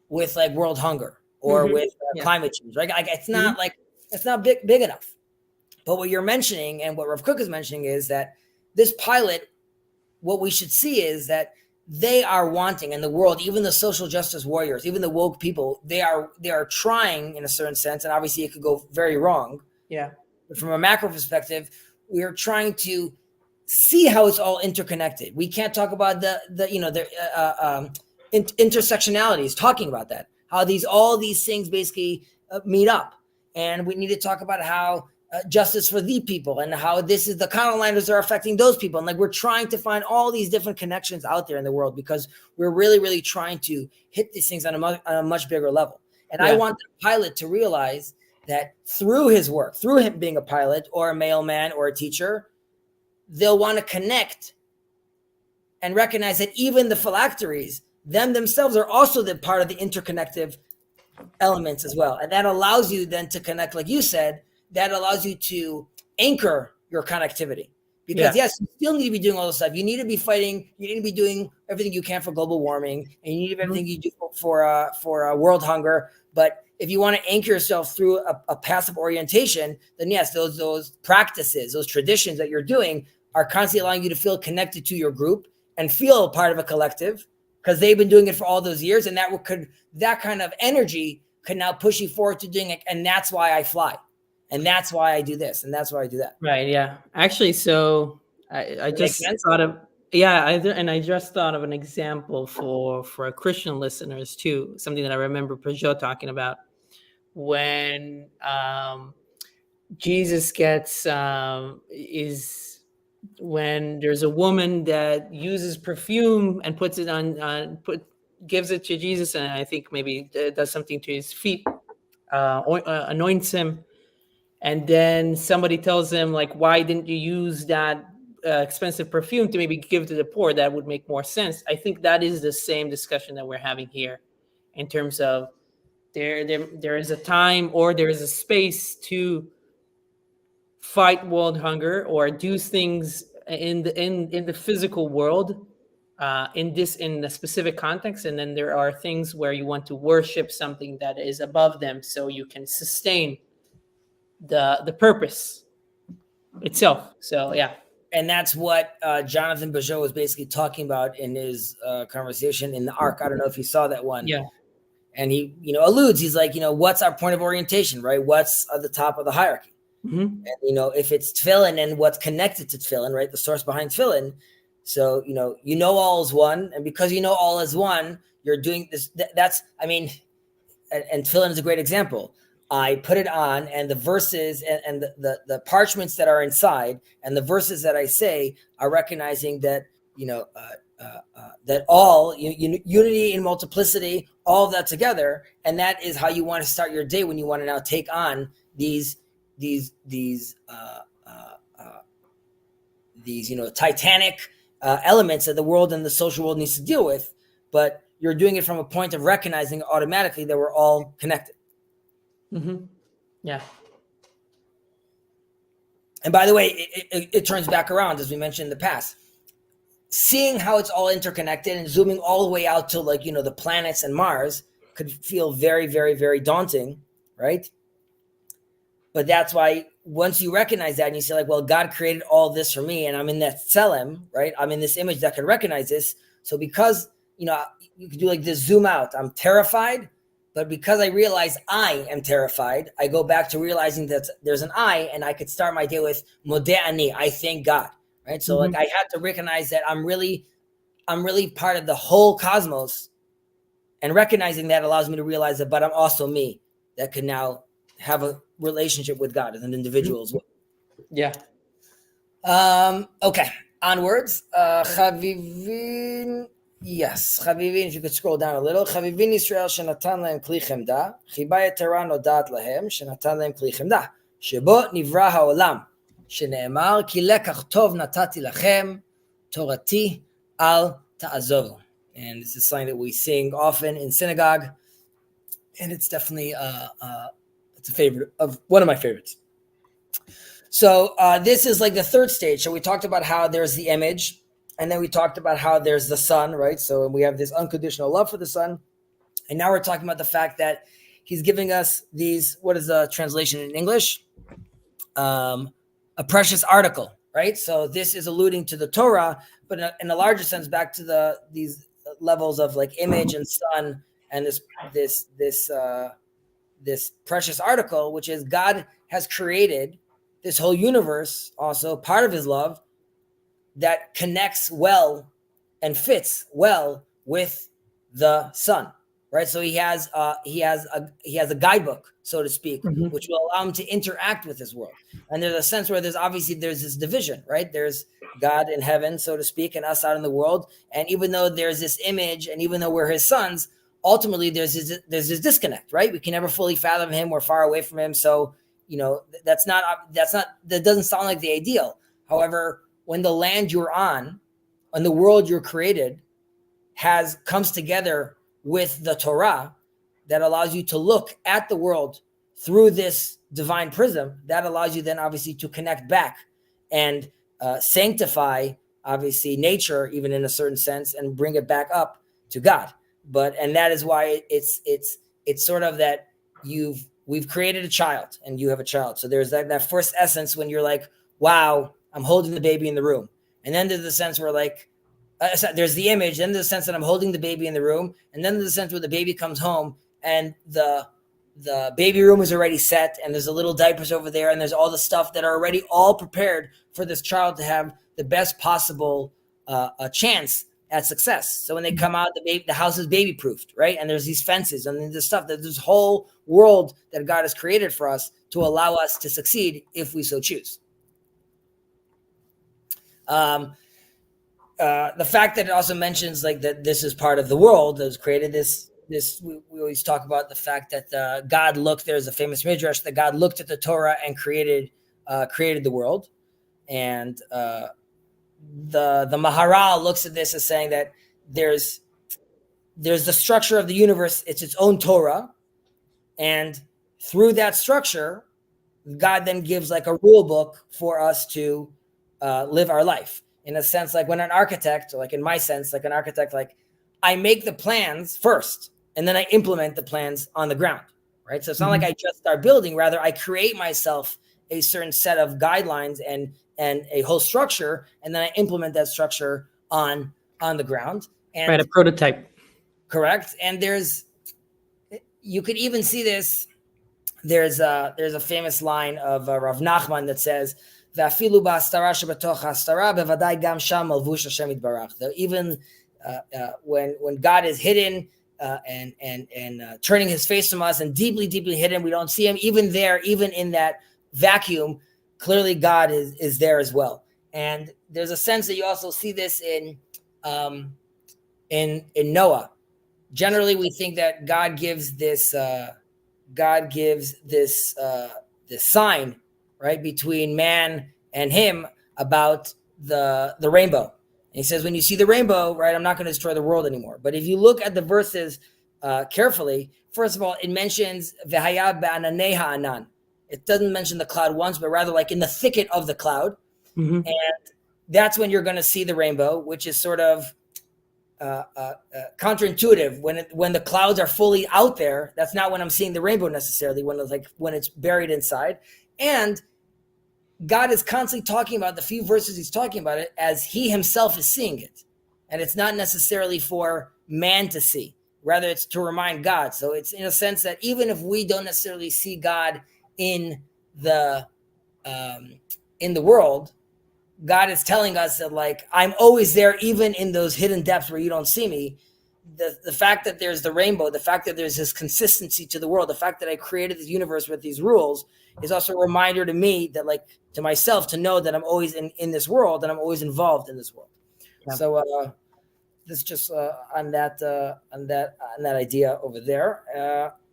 with like world hunger or with climate change, right? Like, it's not like, it's not big enough. But what you're mentioning and what Rav Kook is mentioning is that this pilot, what we should see is that they are wanting in the world, even the social justice warriors, even the woke people, they are trying in a certain sense, and obviously it could go very wrong. Yeah. But from a macro perspective, we are trying to see how it's all interconnected. We can't talk about the intersectionalities, talking about that, how all these things basically meet up. And we need to talk about how justice for the people and how this is the counterliners are affecting those people. And like, we're trying to find all these different connections out there in the world because we're really, really trying to hit these things on a much bigger level. And I want the pilot to realize that through his work, through him being a pilot or a mailman or a teacher, they'll want to connect and recognize that even the phylacteries, themselves are also the part of the interconnective elements as well. And that allows you then to connect, like you said, that allows you to anchor your connectivity. Because yes, you still need to be doing all this stuff. You need to be fighting. You need to be doing everything you can for global warming, and you need to do everything you do for world hunger. But if you want to anchor yourself through a passive orientation, then yes, those practices, those traditions that you're doing are constantly allowing you to feel connected to your group and feel part of a collective because they've been doing it for all those years. And that kind of energy can now push you forward to doing it. And that's why I fly. And that's why I do this. And that's why I do that. Right. Yeah. Actually, so I just thought of, I just thought of an example for Christian listeners too. Something that I remember Peugeot talking about when Jesus gets is when there's a woman that uses perfume and puts it gives it to Jesus, and I think maybe does something to his feet, anoints him, and then somebody tells him, like, why didn't you use that expensive perfume to maybe give to the poor? That would make more sense. I think that is the same discussion that we're having here, in terms of there is a time or there is a space to fight world hunger or do things in the physical world, in the specific context, and then there are things where you want to worship something that is above them, so you can sustain the purpose itself. So yeah. And that's what Jonathan Peugeot was basically talking about in his conversation in the Ark. I don't know if you saw that one. Yeah. And he, alludes, he's like, what's our point of orientation, right? What's at the top of the hierarchy? Mm-hmm. And, if it's tefillin and what's connected to tefillin, right? The source behind tefillin. So, all is one. And because all is one, you're doing this. And tefillin is a great example. I put it on, and the verses and the parchments that are inside and the verses that I say are recognizing that, that all unity in multiplicity, all of that together. And that is how you want to start your day when you want to now take on these titanic elements that the world and the social world needs to deal with. But you're doing it from a point of recognizing automatically that we're all connected. Mm-hmm. Yeah. And by the way, it turns back around, as we mentioned in the past. Seeing how it's all interconnected and zooming all the way out to the planets and Mars could feel very, very, very daunting, right? But that's why once you recognize that and you say, like, well, God created all this for me, and I'm in that tselem, right? I'm in this image that can recognize this. So because, you could do like this zoom out. I'm terrified. But because I realize I am terrified, I go back to realizing that there's an I, and I could start my day with modeh ani, I thank God, right? So Mm-hmm. like I had to recognize that I'm really part of the whole cosmos, and recognizing that allows me to realize that, but I'm also me, that can now have a relationship with God as an individual as well. Yeah. Okay, onwards. Chavivin. Yes, Chavivin, if you could scroll down a little. Chavivin Israel shenatan lahem kli chemda, chiba yetera nodat lahem shenatan lahem kli chemda, shebo nivra haolam, shene'emar ki lekach tov natati lachem, torati al ta'azovu. And this is something that we sing often in synagogue, and it's definitely it's a favorite of one of my favorites. So this is like the third stage. So we talked about how there's the image. And then we talked about how there's the son, right? So we have this unconditional love for the son. And now we're talking about the fact that he's giving us these, what is the translation in English? A precious article, right? So this is alluding to the Torah, but in a larger sense, back to these levels of like image and son, and this precious article, which is God has created this whole universe, also part of his love, that connects well and fits well with the son, right? So he has a guidebook, so to speak, Mm-hmm. which will allow him to interact with his world. And there's a sense where there's this division, right? There's God in heaven, so to speak, and us out in the world. And even though there's this image, and even though we're his sons, ultimately there's this disconnect, right? We can never fully fathom him. We're far away from him. So that doesn't sound like the ideal. However, when the land you're on and the world you're created comes together with the Torah, that allows you to look at the world through this divine prism, that allows you then obviously to connect back and sanctify obviously nature, even in a certain sense, and bring it back up to God. And that is why it's sort of that we've created a child and you have a child. So there's that first essence when you're like, wow, I'm holding the baby in the room. And then there's the sense where like, there's the image, then there's the sense that I'm holding the baby in the room. And then there's the sense where the baby comes home and the the baby room is already set, and there's the little diapers over there, and there's all the stuff that are already all prepared for this child to have the best possible chance at success. So when they come out, the house is baby proofed, right? And there's these fences and there's stuff, there's this whole world that God has created for us to allow us to succeed if we so choose. The fact that it also mentions like that this is part of the world that was created, we always talk about the fact that God looked, there's a famous midrash that God looked at the Torah and created the world. And the Maharal looks at this as saying that there's the structure of the universe, it's its own Torah, and through that structure, God then gives like a rule book for us to live our life. In a sense, like when an architect, like in my sense, like an architect, like I make the plans first, and then I implement the plans on the ground, right? So it's not like I just start building, rather I create myself a certain set of guidelines and a whole structure, and then I implement that structure on the ground. And right, a prototype. Correct. And you could even see this. There's a famous line of Rav Nachman that says, "Va'afilu ba'astara shebatoch ha'astara bevadai gam sham malvush Hashem yitbarach." Even when God is hidden and turning His face from us and deeply, deeply hidden, we don't see Him. Even there, even in that vacuum, clearly God is there as well. And there's a sense that you also see this in Noah. Generally, we think that God gives this sign, right, between man and him about the rainbow. And he says, when you see the rainbow, right, I'm not going to destroy the world anymore. But if you look at the verses carefully, first of all, it mentions v'haya ba'ananei ha'anan. It doesn't mention the cloud once, but rather like in the thicket of the cloud. And that's when you're going to see the rainbow, which is sort of counterintuitive. When the clouds are fully out there, that's not when I'm seeing the rainbow necessarily, when it's buried inside. And God is constantly talking about the few verses he's talking about it as he himself is seeing it. And it's not necessarily for man to see, rather it's to remind God. So it's in a sense that even if we don't necessarily see God in the world, God is telling us that, like, I'm always there, even in those hidden depths where you don't see me. The fact that there's the rainbow, the fact that there's this consistency to the world, the fact that I created this universe with these rules is also a reminder to me that, like, to myself, to know that I'm always in this world and I'm always involved in this world. Yeah. So this just on that idea over there.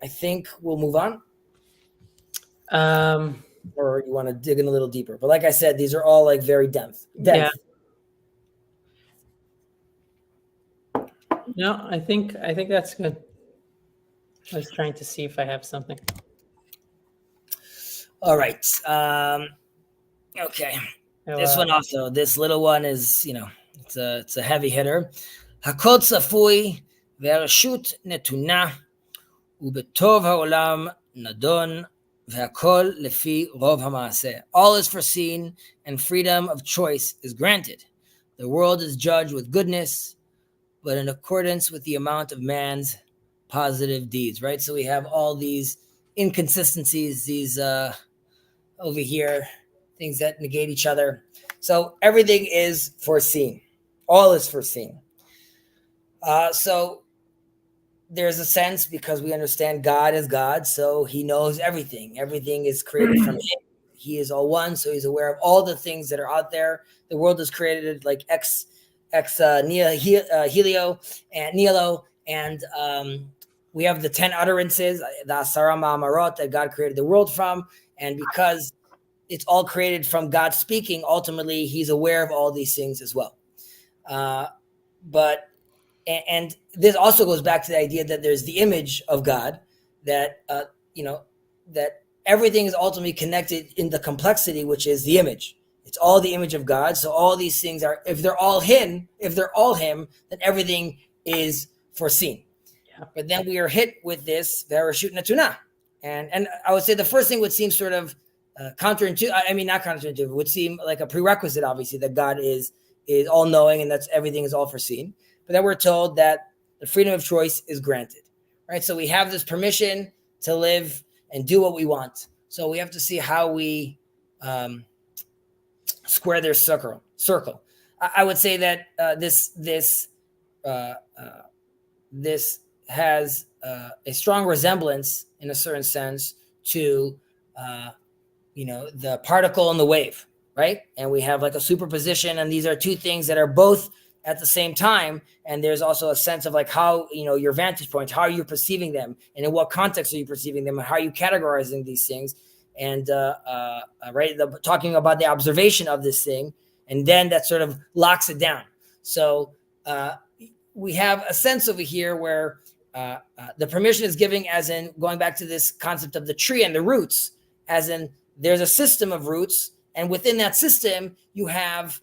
I think we'll move on. Or you want to dig in a little deeper? But like I said, these are all like very dense. Yeah. No, I think that's good. I was trying to see if I have something. All right. Okay. This one also. This little one is, it's a heavy hitter. Hakol tzafui ve'arashut netuna ubetov ha'olam nadon. All is foreseen, and freedom of choice is granted. The world is judged with goodness, but in accordance with the amount of man's positive deeds, right? So we have all these inconsistencies, these over here, things that negate each other. So everything is foreseen. All is foreseen. So there's a sense, because we understand God is God, so he knows everything. Everything is created from him. He is all one, so he's aware of all the things that are out there. The world is created like ex nihilo, and we have the 10 utterances, the Asara Ma'amarot, that God created the world from. And because it's all created from God speaking, ultimately he's aware of all these things as well. And this also goes back to the idea that there's the image of God, that that everything is ultimately connected in the complexity, which is the image. It's all the image of God. So all these things are, if they're all him, then everything is foreseen. Yeah. But then we are hit with this verashut netuna, and I would say the first thing would seem sort of counterintuitive. I mean, not counterintuitive. Would seem like a prerequisite, obviously, that God is all knowing and that's everything is all foreseen. But then we're told that the freedom of choice is granted, right? So we have this permission to live and do what we want. So we have to see how we square their circle. I would say that this has a strong resemblance, in a certain sense, to the particle and the wave, right? And we have like a superposition, and these are two things that are both at the same time. And there's also a sense of like how, your vantage point, how you're perceiving them, and in what context are you perceiving them, and how are you categorizing these things. And right, talking about the observation of this thing, and then that sort of locks it down. So we have a sense over here where the permission is giving, as in going back to this concept of the tree and the roots, as in there's a system of roots, and within that system you have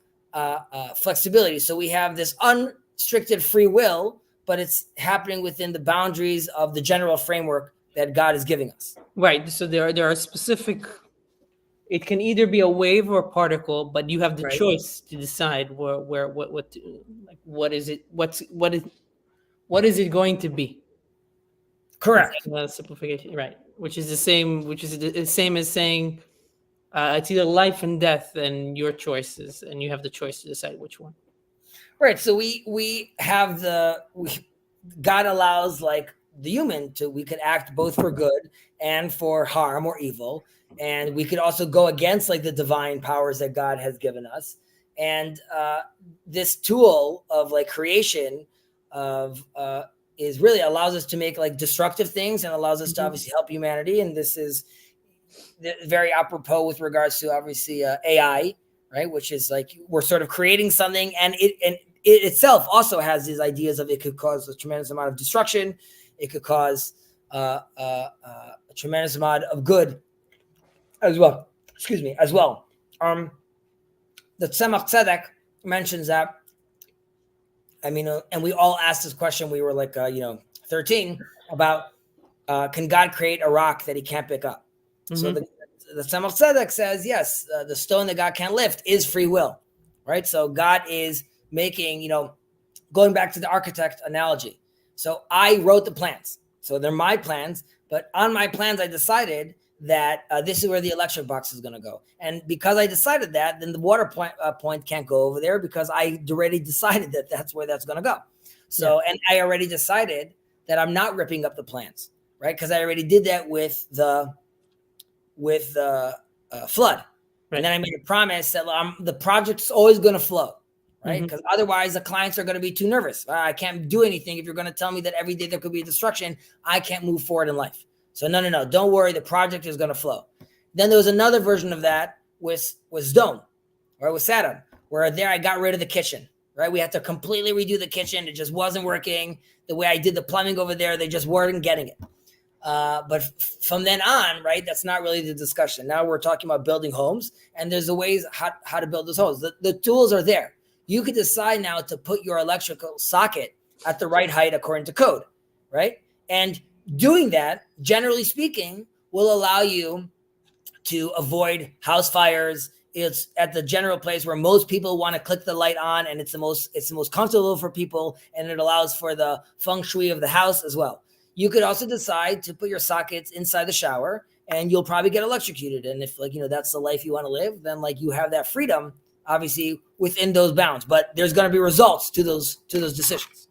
flexibility. So we have this unrestricted free will, but it's happening within the boundaries of the general framework that God is giving us. Right. So there are specific. It can either be a wave or a particle, but you have the choice to decide what is it? What is it going to be? Correct. Simplification, right? Which is the same. Which is the same as saying it's either life and death, and your choices, and you have the choice to decide which one. Right. So we have God allows like the human we could act both for good and for harm or evil. And we could also go against like the divine powers that God has given us. And this tool of like creation is really allows us to make like destructive things, and allows us to obviously help humanity. And this is very apropos with regards to obviously AI, right? Which is like we're sort of creating something, and it itself also has these ideas of it could cause a tremendous amount of destruction. It could cause a tremendous amount of good as well. As well. The Tzemach Tzedek mentions that. I mean, and we all asked this question. We were like, 13 about can God create a rock that he can't pick up? Mm-hmm. So the Tzemach Tzedek says, yes, the stone that God can't lift is free will, right? So God is making, going back to the architect analogy. So I wrote the plans. So they're my plans, but on my plans, I decided that this is where the electric box is going to go. And because I decided that, then the water point can't go over there, because I already decided that that's where that's going to go. So, And I already decided that I'm not ripping up the plans, right? Because I already did that with the flood. Right. And then I made a promise that the project's always going to flow, right? Because otherwise the clients are going to be too nervous. I can't do anything if you're going to tell me that every day there could be a destruction. I can't move forward in life. So no, don't worry. The project is going to flow. Then there was another version of that with Sodom, or with Sodom, where there I got rid of the kitchen, right? We had to completely redo the kitchen. It just wasn't working. The way I did the plumbing over there, they just weren't getting it. But from then on, right, that's not really the discussion. Now we're talking about building homes, and there's the ways how to build those homes. The tools are there. You could decide now to put your electrical socket at the right height according to code, right? And doing that, generally speaking, will allow you to avoid house fires. It's at the general place where most people want to click the light on, and it's the most comfortable for people, and it allows for the feng shui of the house as well. You could also decide to put your sockets inside the shower, and you'll probably get electrocuted. And if that's the life you want to live, then you have that freedom, obviously within those bounds. But there's going to be results to those decisions.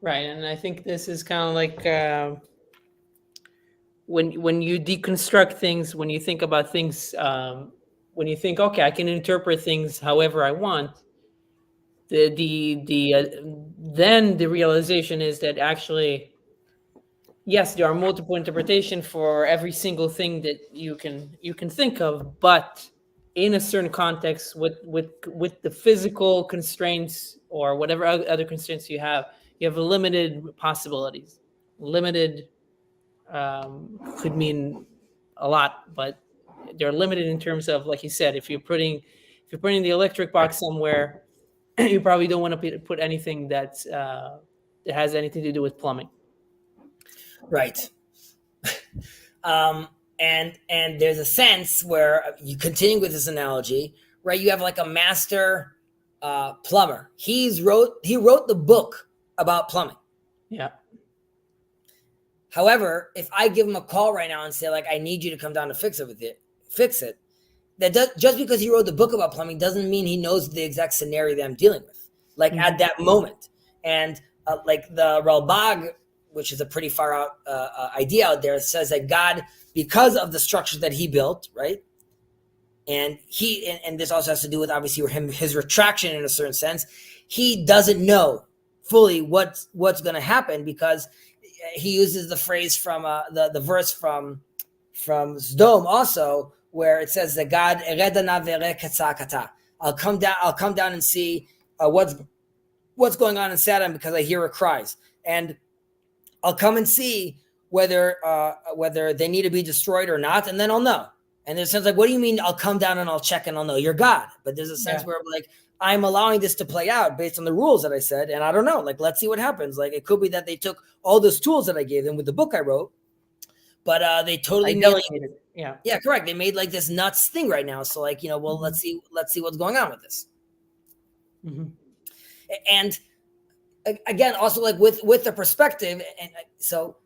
Right, and I think this is kind of like when you deconstruct things, when you think about things, when you think, okay, I can interpret things however I want. Then the realization is that actually, yes, there are multiple interpretations for every single thing that you can think of, but in a certain context, with the physical constraints or whatever other constraints you have limited possibilities. Limited could mean a lot, but they're limited in terms of, like you said, if you're putting the electric box somewhere, you probably don't want to put anything that has anything to do with plumbing. Right. And there's a sense where you continue with this analogy, right? You have like a master plumber. He wrote the book about plumbing. Yeah. However, if I give him a call right now and say, like, I need you to come down to fix it, just because he wrote the book about plumbing doesn't mean he knows the exact scenario that I'm dealing with, like at that moment. And like the Ralbag, which is a pretty far out idea out there, says that God, because of the structures that he built, right? And this also has to do with obviously his retraction in a certain sense. He doesn't know fully what's going to happen, because he uses the phrase from the verse from Sdom also, where it says that God, I'll come down and see what's going on in Sodom, because I hear her cries, and I'll come and see whether they need to be destroyed or not, and then I'll know. And there's a sense like, what do you mean I'll come down and I'll check and I'll know? You're God. But there's a sense where like, I'm allowing this to play out based on the rules that I said, and I don't know. Like, let's see what happens. Like, it could be that they took all those tools that I gave them with the book I wrote, but they totally delegated. Yeah, correct. They made like this nuts thing right now. So like, well, let's see what's going on with this. Mm-hmm. And again, also like with the perspective, and so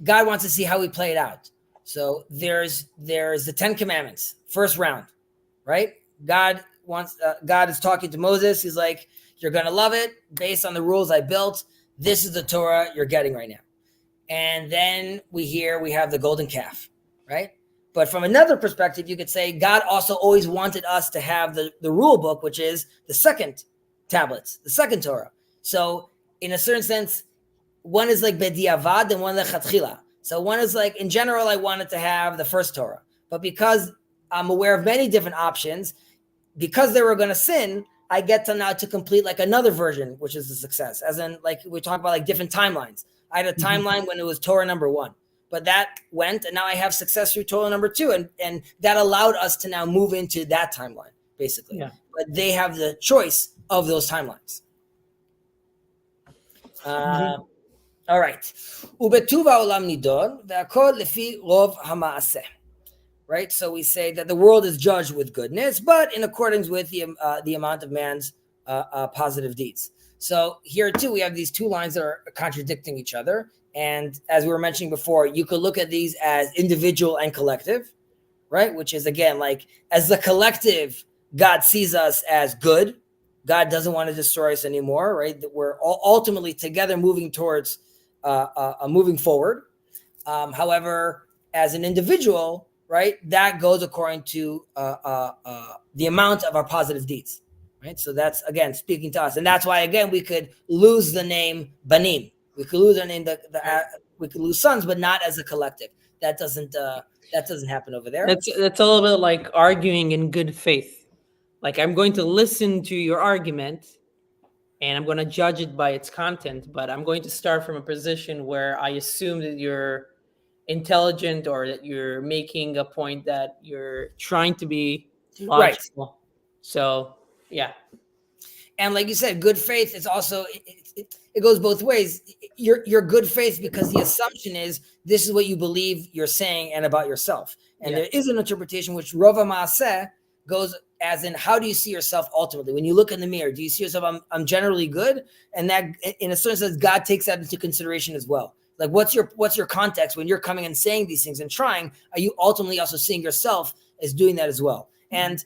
God wants to see how we play it out. So there's the 10 Commandments, first round, right? God is talking to Moses. He's like, you're going to love it based on the rules I built. This is the Torah you're getting right now. And then we have the golden calf, right? But from another perspective, you could say God also always wanted us to have the rule book, which is the second tablets, the second Torah. So in a certain sense, one is like bediavad and one lechatchila. So one is like, in general, I wanted to have the first Torah. But because I'm aware of many different options, because they were going to sin, I get to now to complete like another version, which is a success. As in, like we talk about like different timelines. I had a timeline when it was Torah number 1, but that went, and now I have success through Torah number 2. And that allowed us to now move into that timeline, basically. Yeah. But they have the choice of those timelines. All right. Right. So we say that the world is judged with goodness, but in accordance with the amount of man's positive deeds. So here too, we have these two lines that are contradicting each other. And as we were mentioning before, you could look at these as individual and collective, right? Which is, again, like as the collective, God sees us as good. God doesn't want to destroy us anymore, right? That we're all ultimately together moving towards moving forward. However, as an individual, right, that goes according to the amount of our positive deeds, right? So that's, again, speaking to us. And that's why, again, we could lose the name Banim. We could lose our name, we could lose sons, but not as a collective. That doesn't happen over there. That's a little bit like arguing in good faith. Like, I'm going to listen to your argument and I'm going to judge it by its content, but I'm going to start from a position where I assume that you're intelligent or that you're making a point that you're trying to be logical. Right. So, yeah. And like you said, good faith is also, it goes both ways. You're good faith because the assumption is this is what you believe you're saying and about yourself. And there is an interpretation which Rova Maaseh goes as in, how do you see yourself ultimately? When you look in the mirror, do you see yourself, I'm generally good? And that, in a certain sense, God takes that into consideration as well. Like, what's your context when you're coming and saying these things and trying? Are you ultimately also seeing yourself as doing that as well? And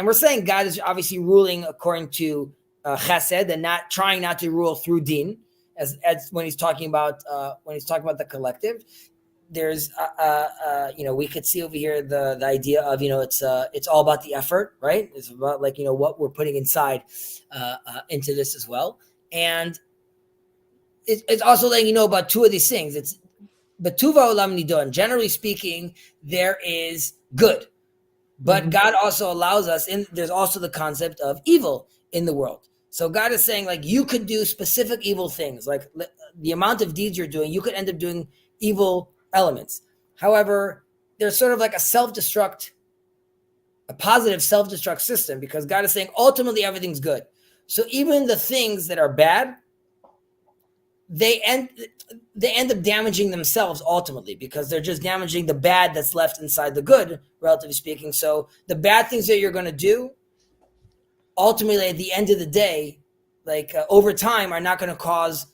we're saying God is obviously ruling according to chesed and not trying not to rule through din, as when he's talking about the collective. There's we could see over here the idea of it's all about the effort, right? It's about like what we're putting inside into this as well, and it's also letting you know about two of these things. It's betuva olam nidon. Generally speaking, there is good, but God also allows us, and there's also the concept of evil in the world. So God is saying, like, you could do specific evil things, like the amount of deeds you're doing, you could end up doing evil elements. However, there's sort of like a positive self-destruct system, because God is saying ultimately everything's good. So even the things that are bad, they end up damaging themselves ultimately, because they're just damaging the bad that's left inside the good, relatively speaking. So the bad things that you're going to do, ultimately at the end of the day, like over time, are not going to cause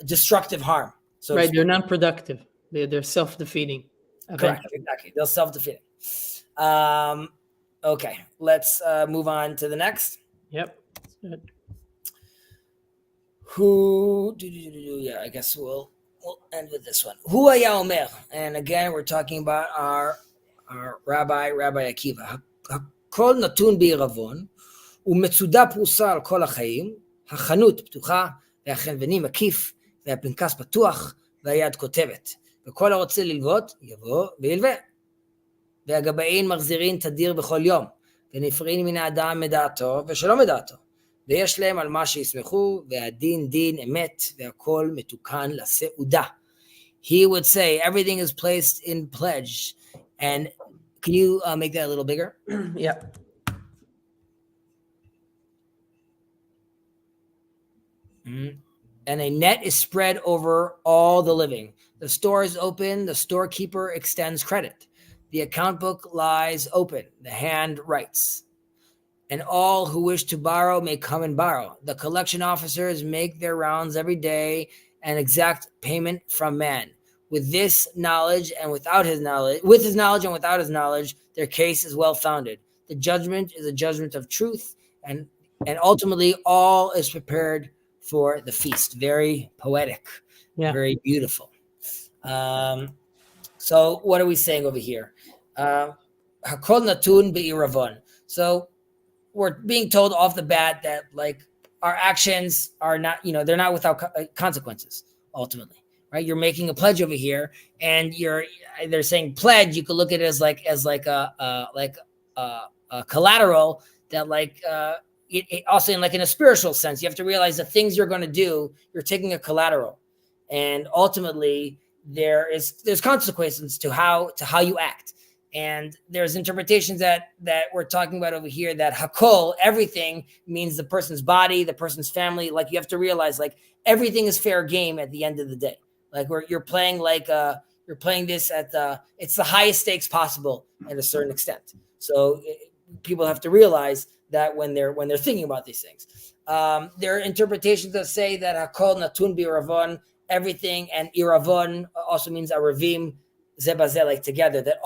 destructive harm. So right, they're non-productive. They're self-defeating. Correct, exactly. They'll self-defeating. Okay, let's move on to the next. Yep. Good. Yeah, I guess we'll end with this one. Hu haya omer, and again we're talking about our Rabbi Akiva. Hakol natun בעירבון, ומצודה פרוסה על כל החיים, החנות פתוחה, והחנווני מקיף, והפנקס פתוח, והיד כותבת. וכל הרוצה ללוות, יבוא וילווה. והגבאים מחזירים תדיר בכל יום, ונפרעים מן האדם מדעתו ושלא מדעתו. ויש להם על מה שיסמכו, והדין דין אמת, והכל מתוקן לסעודה. He would say, everything is placed in pledge. And can you make that a little bigger? Yeah. Mm-hmm. And a net is spread over all the living. The store is open, the storekeeper extends credit. The account book lies open, the hand writes. And all who wish to borrow may come and borrow. The collection officers make their rounds every day and exact payment from man. With this knowledge and without his knowledge, with his knowledge and without his knowledge, their case is well founded. The judgment is a judgment of truth, and ultimately all is prepared for the feast. Very poetic, very beautiful. So what are we saying over here? Hakol natun be'iravon. So we're being told off the bat that like our actions are not, they're not without consequences ultimately, right? You're making a pledge over here, and they're saying pledge. You could look at it as a collateral that it also in a spiritual sense. You have to realize the things you're going to do, you're taking a collateral, and ultimately there's consequences to how you act. And there's interpretations that we're talking about over here that hakol, everything, means the person's body, the person's family. Like you have to realize everything is fair game at the end of the day. Like you're playing this at it's the highest stakes possible at a certain extent. So people have to realize that when they're thinking about these things. There are interpretations that say that hakol natun bi'ravon, everything, and iravon also means aravim, zebazeh, together, that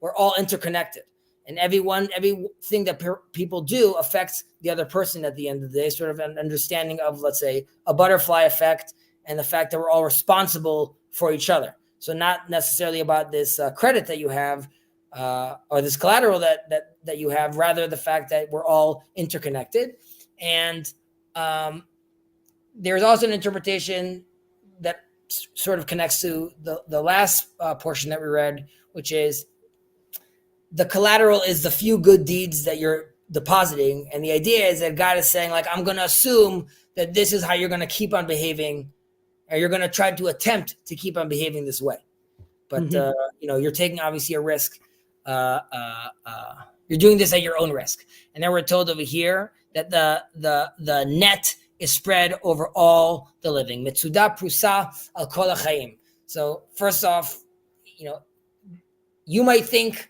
we're all interconnected, and everything that people do affects the other person at the end of the day. Sort of an understanding of, let's say, a butterfly effect, and the fact that we're all responsible for each other. So not necessarily about this credit that you have or this collateral that you have, rather the fact that we're all interconnected. And there's also an interpretation that sort of connects to the last portion that we read, which is the collateral is the few good deeds that you're depositing. And the idea is that God is saying, I'm going to assume that this is how you're going to keep on behaving, or you're going to try to attempt to keep on behaving this way. But, you're taking obviously a risk. You're doing this at your own risk. And then we're told over here that the net is spread over all the living. Metzuda prusa al kol ha'chaim. So first off, you might think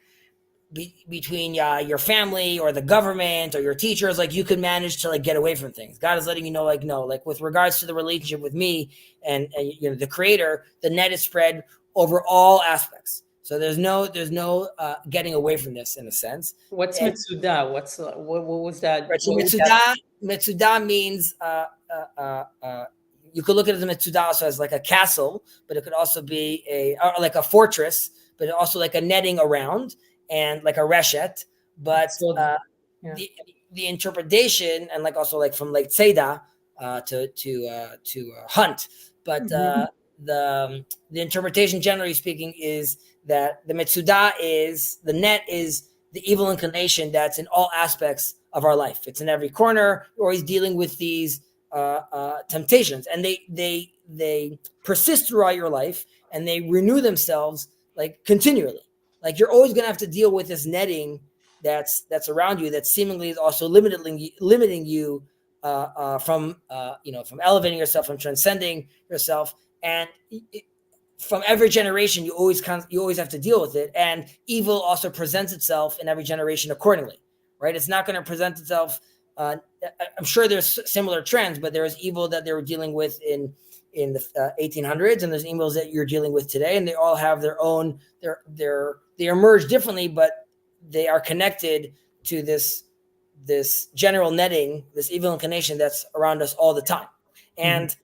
between your family or the government or your teachers, you could manage to get away from things. God is letting you know, no, with regards to the relationship with me and the Creator, the net is spread over all aspects. So there's no getting away from this in a sense. What's Metzuda? What was that? Metzuda means you could look at the Metzuda also as a castle, but it could also be a fortress, but also like a netting around and like a reshet. But the interpretation, and also from Tzeda to hunt, but the interpretation, generally speaking, is that the Metzuda the net is the evil inclination that's in all aspects of our life. It's in every corner. You're always dealing with these temptations, and they persist throughout your life, and they renew themselves continually. You're always going to have to deal with this netting that's around you, that seemingly is also limiting you from elevating yourself, from transcending yourself. And from every generation, you always have to deal with it. And evil also presents itself in every generation accordingly, right? It's not going to present itself. I'm sure there's similar trends, but there is evil that they were dealing with in in the 1800s, and there's emails that you're dealing with today, and they all have their own, they emerge differently, but they are connected to this general netting, this evil inclination that's around us all the time. And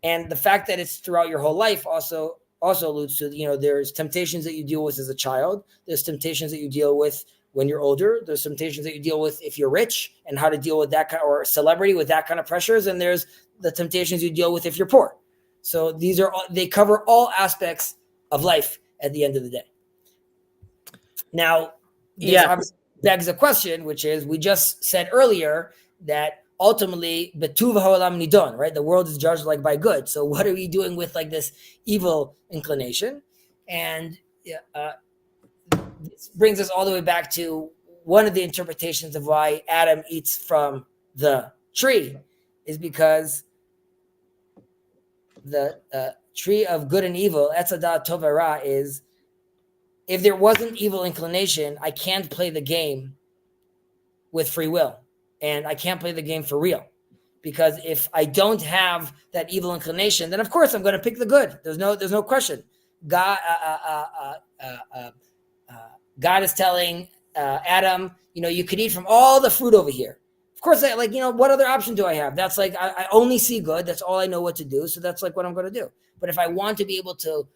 the fact that it's throughout your whole life also alludes to, there's temptations that you deal with as a child. There's temptations that you deal with when you're older. There's temptations that you deal with if you're rich and how to deal with that kind, or celebrity with that kind of pressures. And there's the temptations you deal with if you're poor. So they cover all aspects of life at the end of the day. Now, obviously begs a question, which is, we just said earlier that ultimately, betuv ha'olam nidon, right? The world is judged like by good. So what are we doing with like this evil inclination? And this brings us all the way back to one of the interpretations of why Adam eats from the tree, is because the tree of good and evil, Etz Hadat Tov Ra, is, if there wasn't evil inclination, I can't play the game with free will, and I can't play the game for real. Because if I don't have that evil inclination, then of course I'm going to pick the good. There's no question. God is telling Adam, you could eat from all the fruit over here. Of course, what other option do I have? That's like, I only see good. That's all I know what to do. So that's like what I'm going to do. But if I want to be able to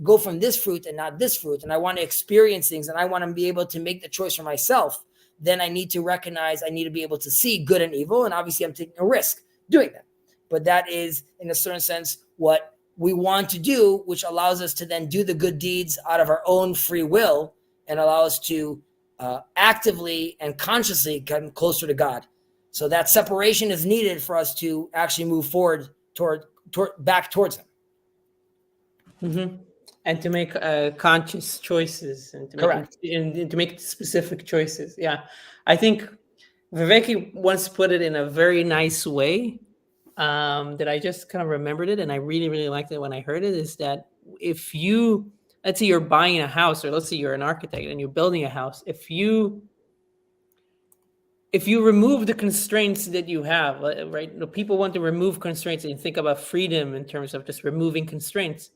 go from this fruit and not this fruit, and I want to experience things, and I want to be able to make the choice for myself, then I need to recognize, I need to be able to see good and evil. And obviously I'm taking a risk doing that. But that is, in a certain sense, what we want to do, which allows us to then do the good deeds out of our own free will and allow us to actively and consciously come closer to God. So that separation is needed for us to actually move forward back towards Him. Mm-hmm. And to make conscious choices, and to make specific choices. Yeah, I think Viveki once put it in a very nice way, that I just kind of remembered it, and I really, really liked it when I heard it. Is that if you, let's say you're buying a house, or let's say you're an architect and you're building a house, if you remove the constraints that you have, right? People want to remove constraints and think about freedom in terms of just removing constraints.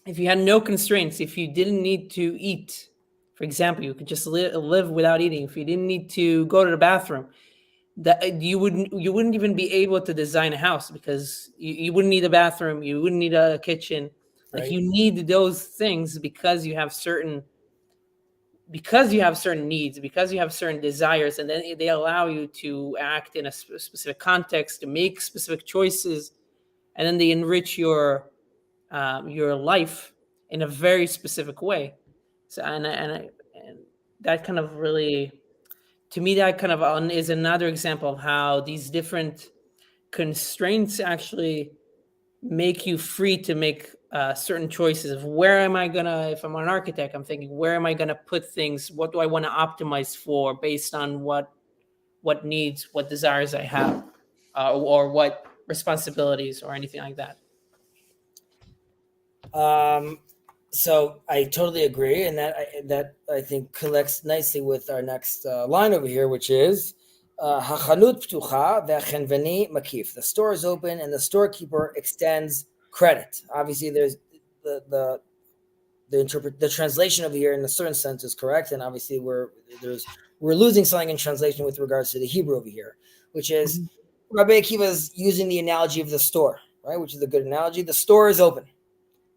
If you had no constraints, if you didn't need to eat, for example, you could just live without eating. If you didn't need to go to the bathroom, that you wouldn't even be able to design a house, because you wouldn't need a bathroom, you wouldn't need a kitchen. Like, you need those things because you have certain needs, because you have certain desires, and then they allow you to act in a specific context, to make specific choices, and then they enrich your life in a very specific way. So and that kind of really, to me, that kind of is another example of how these different constraints actually make you free to make certain choices of where am I gonna, if I'm an architect, I'm thinking, where am I gonna put things? What do I want to optimize for based on what needs, what desires I have, or what responsibilities or anything like that. So I totally agree, and that I think collects nicely with our next line over here, which is hachanut ptucha ve'chenveni makif. The store is open, and the storekeeper extends credit. Obviously, there's the translation over here in a certain sense is correct, and obviously we're losing something in translation with regards to the Hebrew over here, which is Rabbi Akiva is using the analogy of the store, right? Which is a good analogy. The store is open.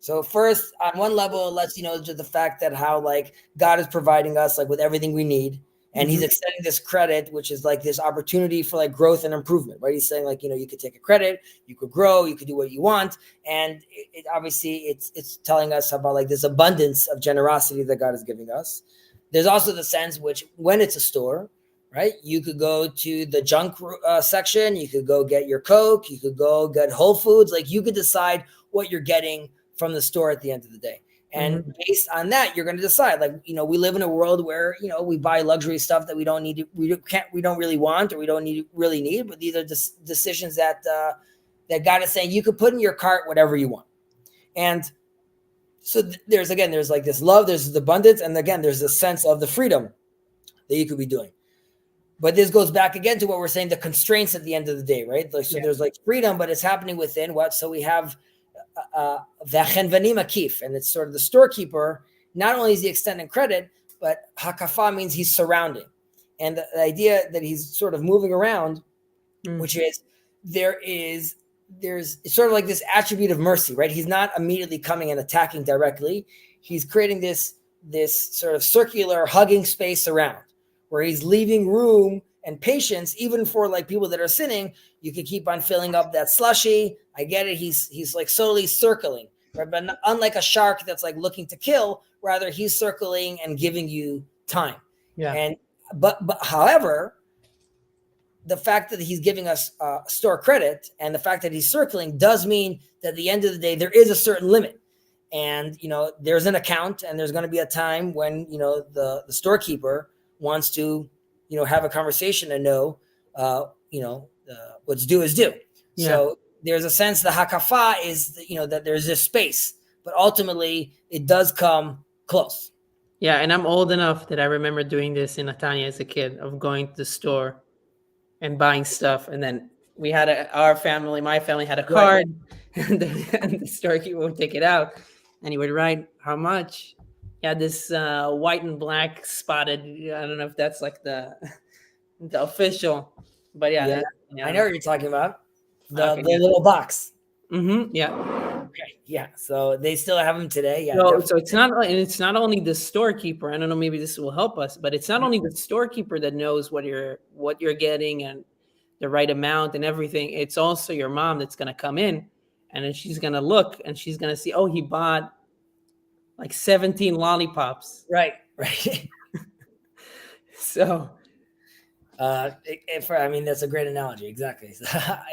So first, on one level, it lets you know just the fact that how like God is providing us like with everything we need, and He's extending this credit, which is like this opportunity for like growth and improvement, right? He's saying like, you could take a credit, you could grow, you could do what you want, and it obviously it's telling us about like this abundance of generosity that God is giving us. There's also the sense which, when it's a store, right? You could go to the junk section, you could go get your Coke, you could go get Whole Foods, like you could decide what you're getting from the store at the end of the day. And based on that, you're going to decide, like, we live in a world where, we buy luxury stuff that we don't need, we don't really want, or we don't really need, but these are decisions that God is saying you could put in your cart whatever you want. And so there's like this love, there's this abundance. And again, there's this sense of the freedom that you could be doing. But this goes back again to what we're saying, the constraints at the end of the day, right? Like, so there's like freedom, but it's happening within what? So we have v'chenvanim akif, and it's sort of the storekeeper. Not only is he extending credit, but hakafa means he's surrounding. And the idea that he's sort of moving around, which is there's it's sort of like this attribute of mercy, right? He's not immediately coming and attacking directly. He's creating this sort of circular hugging space around, where he's leaving room and patience, even for like people that are sinning. You can keep on filling up that slushy. I get it. He's like slowly circling, right? But unlike a shark that's like looking to kill, rather he's circling and giving you time. Yeah. And but however, the fact that he's giving us store credit and the fact that he's circling does mean that at the end of the day, there is a certain limit. And, there's an account, and there's going to be a time when, the storekeeper wants to, have a conversation and know, what's due is due. Yeah. So there's a sense the hakafa is, that there's this space, but ultimately it does come close. Yeah. And I'm old enough that I remember doing this in Netanya as a kid, of going to the store and buying stuff. And then we had my family had a card, right. and the storekeeper would take it out and he would write how much. He had this white and black spotted. I don't know if that's like the official, but yeah. I know what you're talking about. The little box. Mm-hmm. Yeah. Okay. Yeah. So they still have them today. Yeah. So it's not only the storekeeper. I don't know. Maybe this will help us, but it's not only the storekeeper that knows what you're getting and the right amount and everything. It's also your mom that's going to come in, and then she's going to look and she's going to see, oh, he bought like 17 lollipops. Right. So. That's a great analogy. Exactly.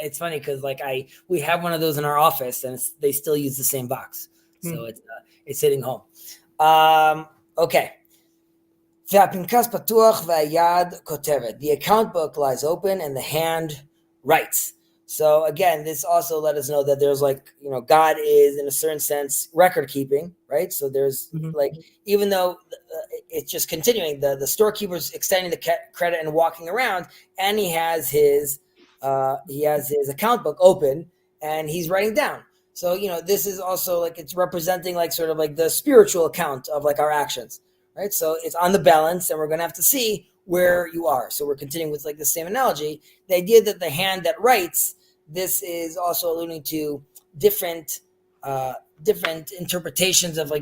It's funny because we have one of those in our office, and they still use the same box, so it's hitting home. Okay. The account book lies open, and the hand writes. So again, this also let us know that there's God is in a certain sense record keeping, right? So there's even though it's just continuing, the storekeeper's extending the credit and walking around, and he has his account book open and he's writing down. So this is also it's representing sort of the spiritual account of our actions, right? So it's on the balance, and we're gonna have to see where you are. So we're continuing with the same analogy. The idea that the hand that writes, this is also alluding to different interpretations of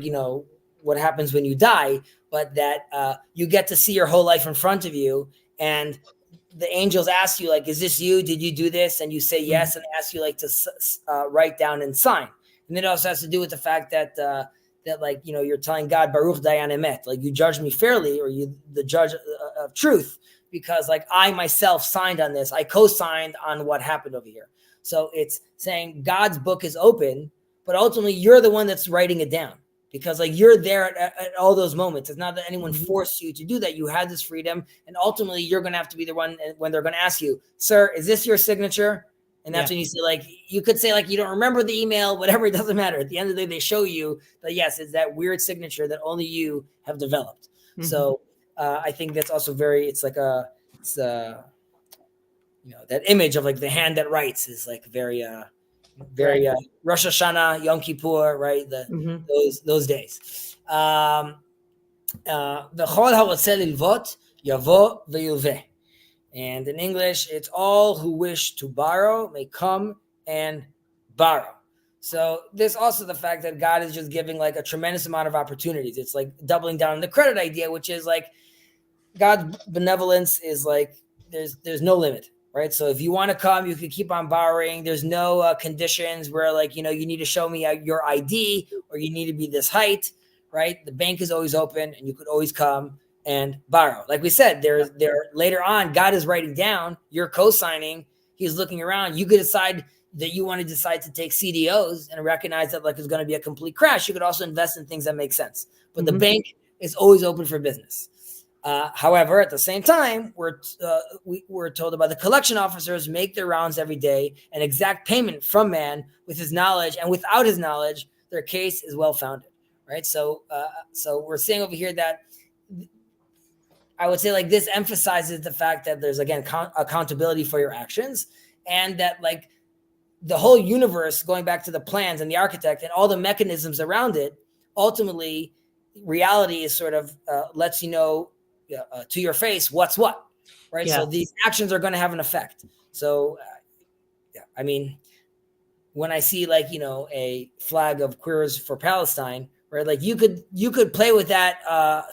what happens when you die, but that you get to see your whole life in front of you, and the angels ask you is this you? Did you do this? And you say yes, and they ask you to write down and sign. And it also has to do with the fact that you're telling God, Baruch Dayan Emet, you judge me fairly, or you the judge of truth, because I myself signed on this. I co-signed on what happened over here. So it's saying God's book is open, but ultimately you're the one that's writing it down, because you're there at all those moments. It's not that anyone forced you to do that. You had this freedom, and ultimately you're going to have to be the one when they're going to ask you, sir, is this your signature? And that's when you say, you could say you don't remember the email, whatever, it doesn't matter. At the end of the day, they show you that, yes, it's that weird signature that only you have developed. Mm-hmm. So I think that's also that image of the hand that writes is very Rosh Hashanah, Yom Kippur, right? Those days. V'chol harotzeh lilvot yavo v'yuveh. And in English, it's all who wish to borrow may come and borrow. So there's also the fact that God is just giving a tremendous amount of opportunities. It's doubling down on the credit idea, which is God's benevolence is there's no limit, right? So if you want to come, you can keep on borrowing. There's no conditions where you need to show me your ID, or you need to be this height, right? The bank is always open, and you could always come and borrow. Like we said, there later on, God is writing down, you're co-signing, he's looking around. You could decide that you want to decide to take CDOs and recognize that it's going to be a complete crash. You could also invest in things that make sense. But the bank is always open for business. However, at the same time, we're told about the collection officers make their rounds every day and exact payment from man with his knowledge, and without his knowledge, their case is well-founded, right? So we're saying over here that I would say like this emphasizes the fact that there's, again, accountability for your actions, and that like the whole universe, going back to the plans and the architect and all the mechanisms around it, ultimately reality is sort of lets you know to your face what's what, right? Yeah. So these actions are going to have an effect. So I mean, when I see like, a flag of Queers for Palestine, right? Like you could play with that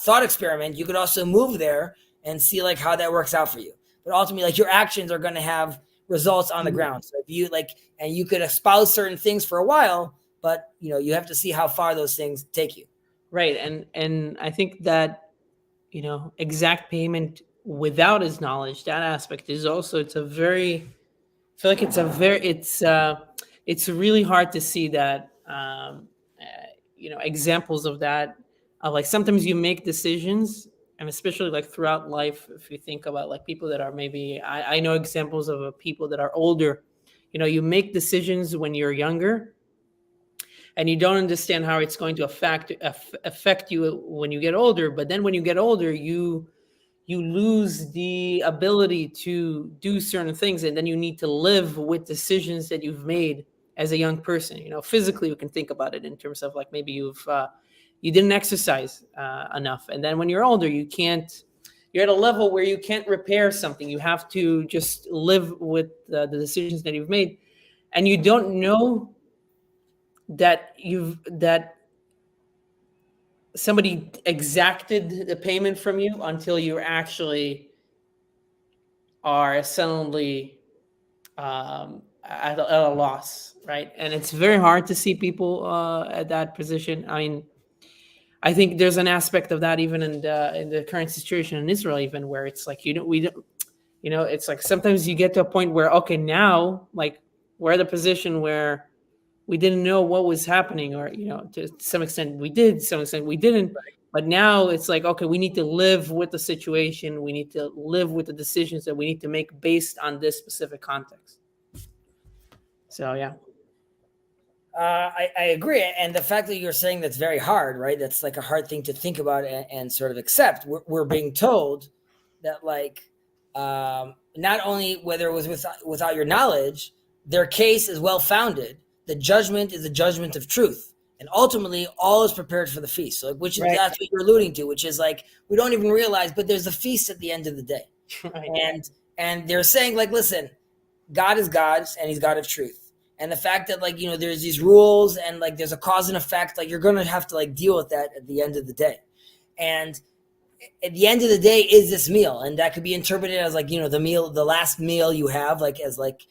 thought experiment. You could also move there and see like how that works out for you. But ultimately, like your actions are going to have results on the ground. So if you like, and you could espouse certain things for a while, but you have to see how far those things take you. Right. And I think that, exact payment without his knowledge, that aspect is also, I feel like it's really hard to see that, examples of that. Like sometimes you make decisions, and especially like throughout life, if you think about like people that are maybe, I know examples of people that are older, you make decisions when you're younger, and you don't understand how it's going to affect you when you get older. But then when you get older, you lose the ability to do certain things, and then you need to live with decisions that you've made as a young person. Physically, we can think about it in terms of like maybe you didn't exercise enough, and then when you're older, you're at a level where you can't repair something. You have to just live with the decisions that you've made, and you don't know that somebody exacted the payment from you until you actually are suddenly at a loss, right? And it's very hard to see people at that position. I mean, I think there's an aspect of that even in the current situation in Israel, even where it's like it's like sometimes you get to a point where, okay, now like we're at a position where we didn't know what was happening, or to some extent we did, to some extent we didn't. Right. But now it's like, okay, we need to live with the situation. We need to live with the decisions that we need to make based on this specific context. So yeah. I agree. And the fact that you're saying that's very hard, right? That's like a hard thing to think about and sort of accept. We're being told that like, not only whether it was without your knowledge, their case is well-founded. The judgment is the judgment of truth. And ultimately, all is prepared for the feast. So, which is Right. That's what you're alluding to, which is like, we don't even realize, but there's a feast at the end of the day. Right. And they're saying like, listen, God is God, and he's God of truth. And the fact that like, there's these rules and like there's a cause and effect, like you're going to have to like deal with that at the end of the day. And at the end of the day is this meal. And that could be interpreted as like, the last meal you have, like as like,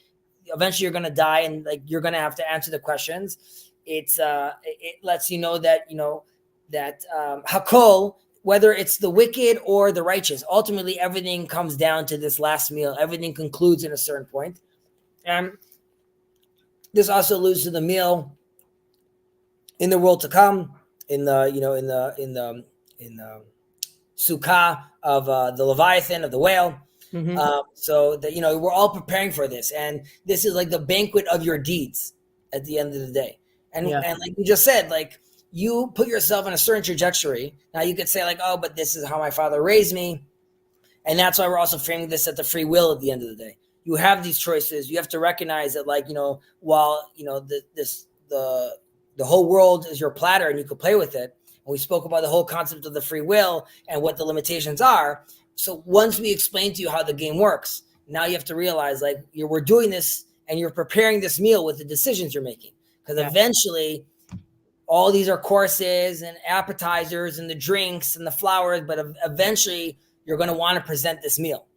eventually you're going to die and like, you're going to have to answer the questions. It lets you know that, Hakol, whether it's the wicked or the righteous, ultimately everything comes down to this last meal. Everything concludes in a certain point. And this also alludes to the meal in the world to come, in the sukkah of the Leviathan, of the whale. Mm-hmm. So that we're all preparing for this, and this is like the banquet of your deeds at the end of the day. And and like you just said, like you put yourself in a certain trajectory. Now you could say like, oh, but this is how my father raised me, and that's why we're also framing this at the free will at the end of the day. You have these choices. You have to recognize that, like, while the whole world is your platter and you can play with it. And we spoke about the whole concept of the free will and what the limitations are. So once we explain to you how the game works, now you have to realize like we're doing this and you're preparing this meal with the decisions you're making. Because eventually all these are courses and appetizers and the drinks and the flowers, but eventually you're going to want to present this meal.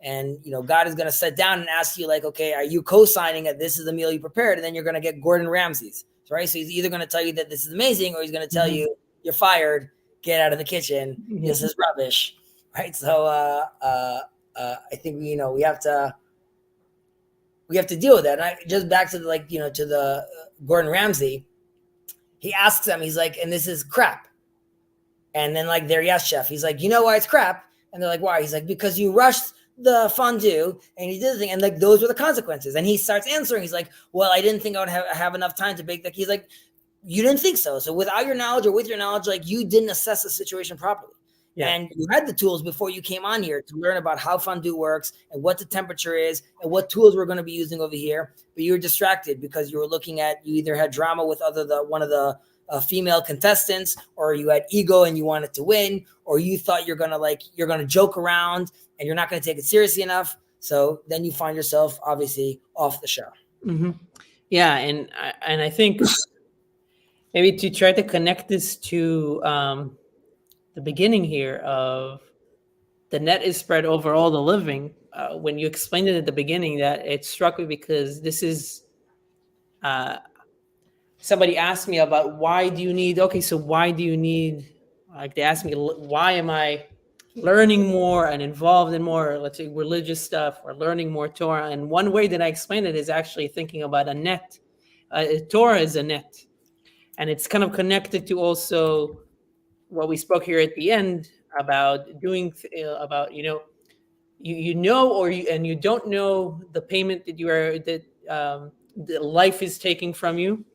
And, God is going to sit down and ask you like, okay, are you co-signing that this is the meal you prepared? And then you're going to get Gordon Ramsay's, right? So he's either going to tell you that this is amazing, or he's going to tell you you're fired, get out of the kitchen. This is rubbish, right? So I think, we have to deal with that. And just back to to the Gordon Ramsay, he asks them, he's like, and this is crap. And then like, yes, chef. He's like, you know why it's crap? And they're like, why? He's like, because you rushed the fondue and he did the thing, and like those were the consequences. And he starts answering. He's like, well, I didn't think I would have enough time to bake that. He's like, you didn't think so. So without your knowledge or with your knowledge, like you didn't assess the situation properly. And you had the tools before you came on here to learn about how fondue works and what the temperature is and what tools we're going to be using over here. But you were distracted because you were looking at, you either had drama with one of the female contestants, or you had ego and you wanted to win, or you thought you're going to joke around and you're not going to take it seriously enough. So then you find yourself obviously off the show. Mm-hmm. Yeah. And I think maybe to try to connect this to the beginning here of the net is spread over all the living. When you explained it at the beginning, that it struck me because this is, somebody asked me about why do you need, like they asked me, why am I learning more and involved in more, let's say, religious stuff, or learning more Torah? And one way that I explain it is actually thinking about a net. Torah is a net. And it's kind of connected to also what we spoke here at the end about doing, about, you don't know the payment that life is taking from you.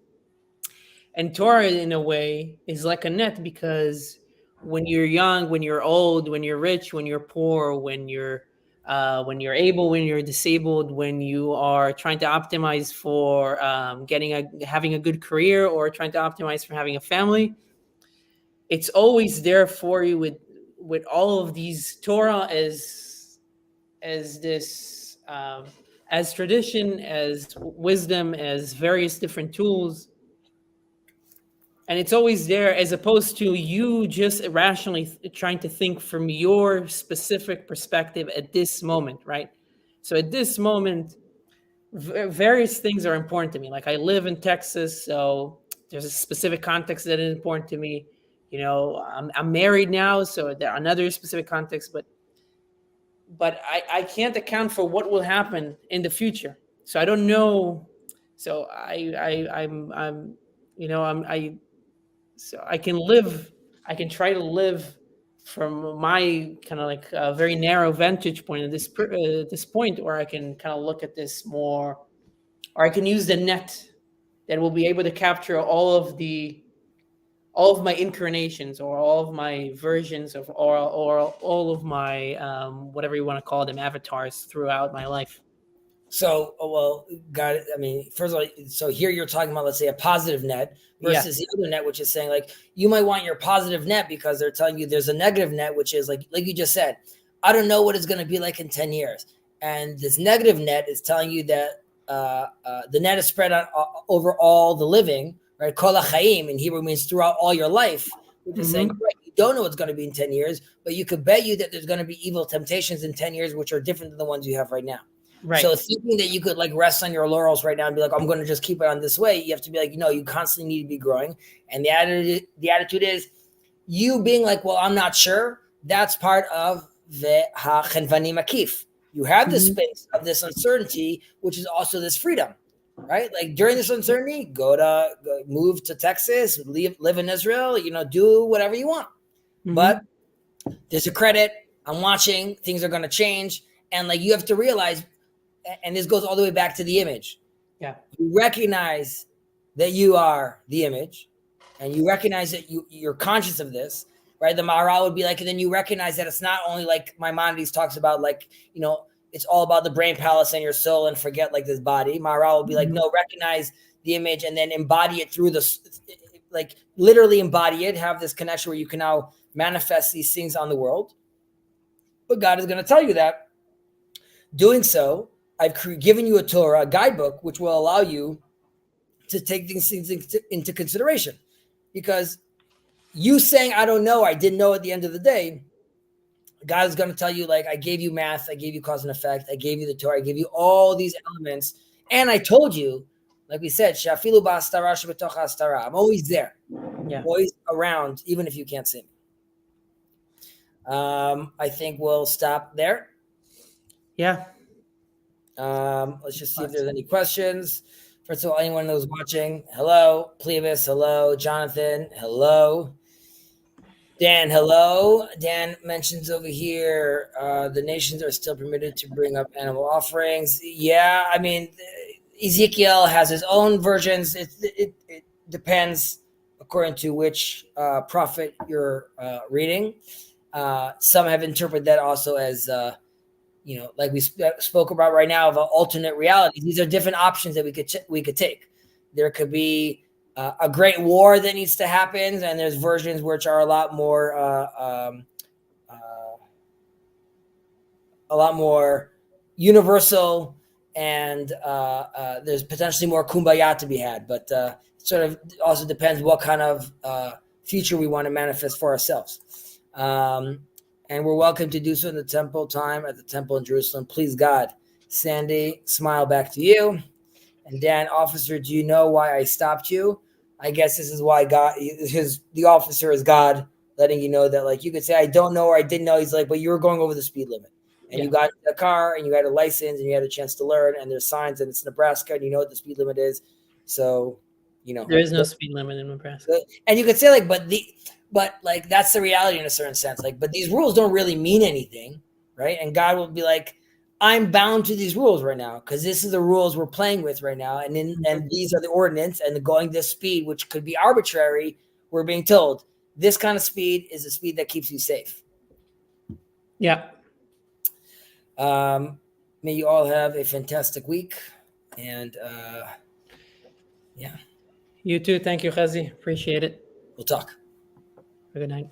And Torah, in a way, is like a net, because when you're young, when you're old, when you're rich, when you're poor, when you're able, when you're disabled, when you are trying to optimize for having a good career, or trying to optimize for having a family, it's always there for you with all of these Torah as this as tradition, as wisdom, as various different tools. And it's always there, as opposed to you just irrationally trying to think from your specific perspective at this moment, right? So at this moment, various things are important to me. Like, I live in Texas, so there's a specific context that is important to me. I'm married now, so there are another specific context, but I can't account for what will happen in the future. So I don't know. So so I can try to live from my kind of like a very narrow vantage point at this point, or I can kind of look at this more, or I can use the net that will be able to capture all of my incarnations, or all of my versions of, or all of my whatever you want to call them, avatars throughout my life. So, well, got it. I mean, first of all, so here you're talking about, let's say, a positive net versus the other net, which is saying, like, you might want your positive net because they're telling you there's a negative net, which is like you just said, I don't know what it's going to be like in 10 years. And this negative net is telling you that the net is spread out over all the living, right? Kol hachaim in Hebrew means throughout all your life, which is saying, right, you don't know what's going to be in 10 years, but you could bet you that there's going to be evil temptations in 10 years, which are different than the ones you have right now. Right. So thinking that you could like rest on your laurels right now and be like, I'm going to just keep it on this way, you have to be like, you constantly need to be growing. And the attitude is you being like, well, I'm not sure. That's part of the ha'chenvani makif. You have this space of this uncertainty, which is also this freedom, right? Like during this uncertainty, move to Texas, live in Israel, do whatever you want. But there's a credit. I'm watching. Things are going to change. And like you have to realize, and this goes all the way back to the image. Yeah. You recognize that you are the image, and you recognize that you're conscious of this, right? The Maharal would be like, and then you recognize that it's not only like Maimonides talks about, like, it's all about the brain palace and your soul, and forget like this body. Maharal would be like, no, recognize the image and then embody it through like literally embody it, have this connection where you can now manifest these things on the world. But God is going to tell you that doing so, I've given you a Torah, a guidebook, which will allow you to take these things into consideration. Because you saying, I don't know, I didn't know at the end of the day, God is going to tell you, like, I gave you math, I gave you cause and effect, I gave you the Torah, I gave you all these elements. And I told you, like we said, Shafilu ba'astara shebetocha astara. I'm always there. Yeah. I'm always around, even if you can't see me. I think we'll stop there. Yeah. Let's just see if there's any questions. First of all, anyone who's watching, hello. Plevis, hello. Jonathan, hello. Dan, hello. Dan mentions over here, the nations are still permitted to bring up animal offerings. Yeah, I mean, Ezekiel has his own versions. It depends according to which prophet you're reading. Some have interpreted that also as, like we spoke about right now, of an alternate reality. These are different options that we could take. There could be a great war that needs to happen, and there's versions which are a lot more universal, and there's potentially more kumbaya to be had. But sort of also depends what kind of future we want to manifest for ourselves. And we're welcome to do so in the temple time at the temple in Jerusalem. Please God. Sandy, smile back to you. And Dan, officer, do you know why I stopped you? I guess this is why the officer is God, letting you know that, like, you could say, I don't know, or I didn't know. He's like, but you were going over the speed limit. And you got a car, and you had a license, and you had a chance to learn, and there's signs, and it's Nebraska, and you know what the speed limit is. So, there is no speed limit in Nebraska. And you could say, like, but like, that's the reality in a certain sense. Like, but these rules don't really mean anything, right? And God will be like, I'm bound to these rules right now because this is the rules we're playing with right now, and these are the ordinance, and going this speed, which could be arbitrary. We're being told this kind of speed is the speed that keeps you safe. Yeah. May you all have a fantastic week, and yeah. You too. Thank you, Chezi. Appreciate it. We'll talk. Good night.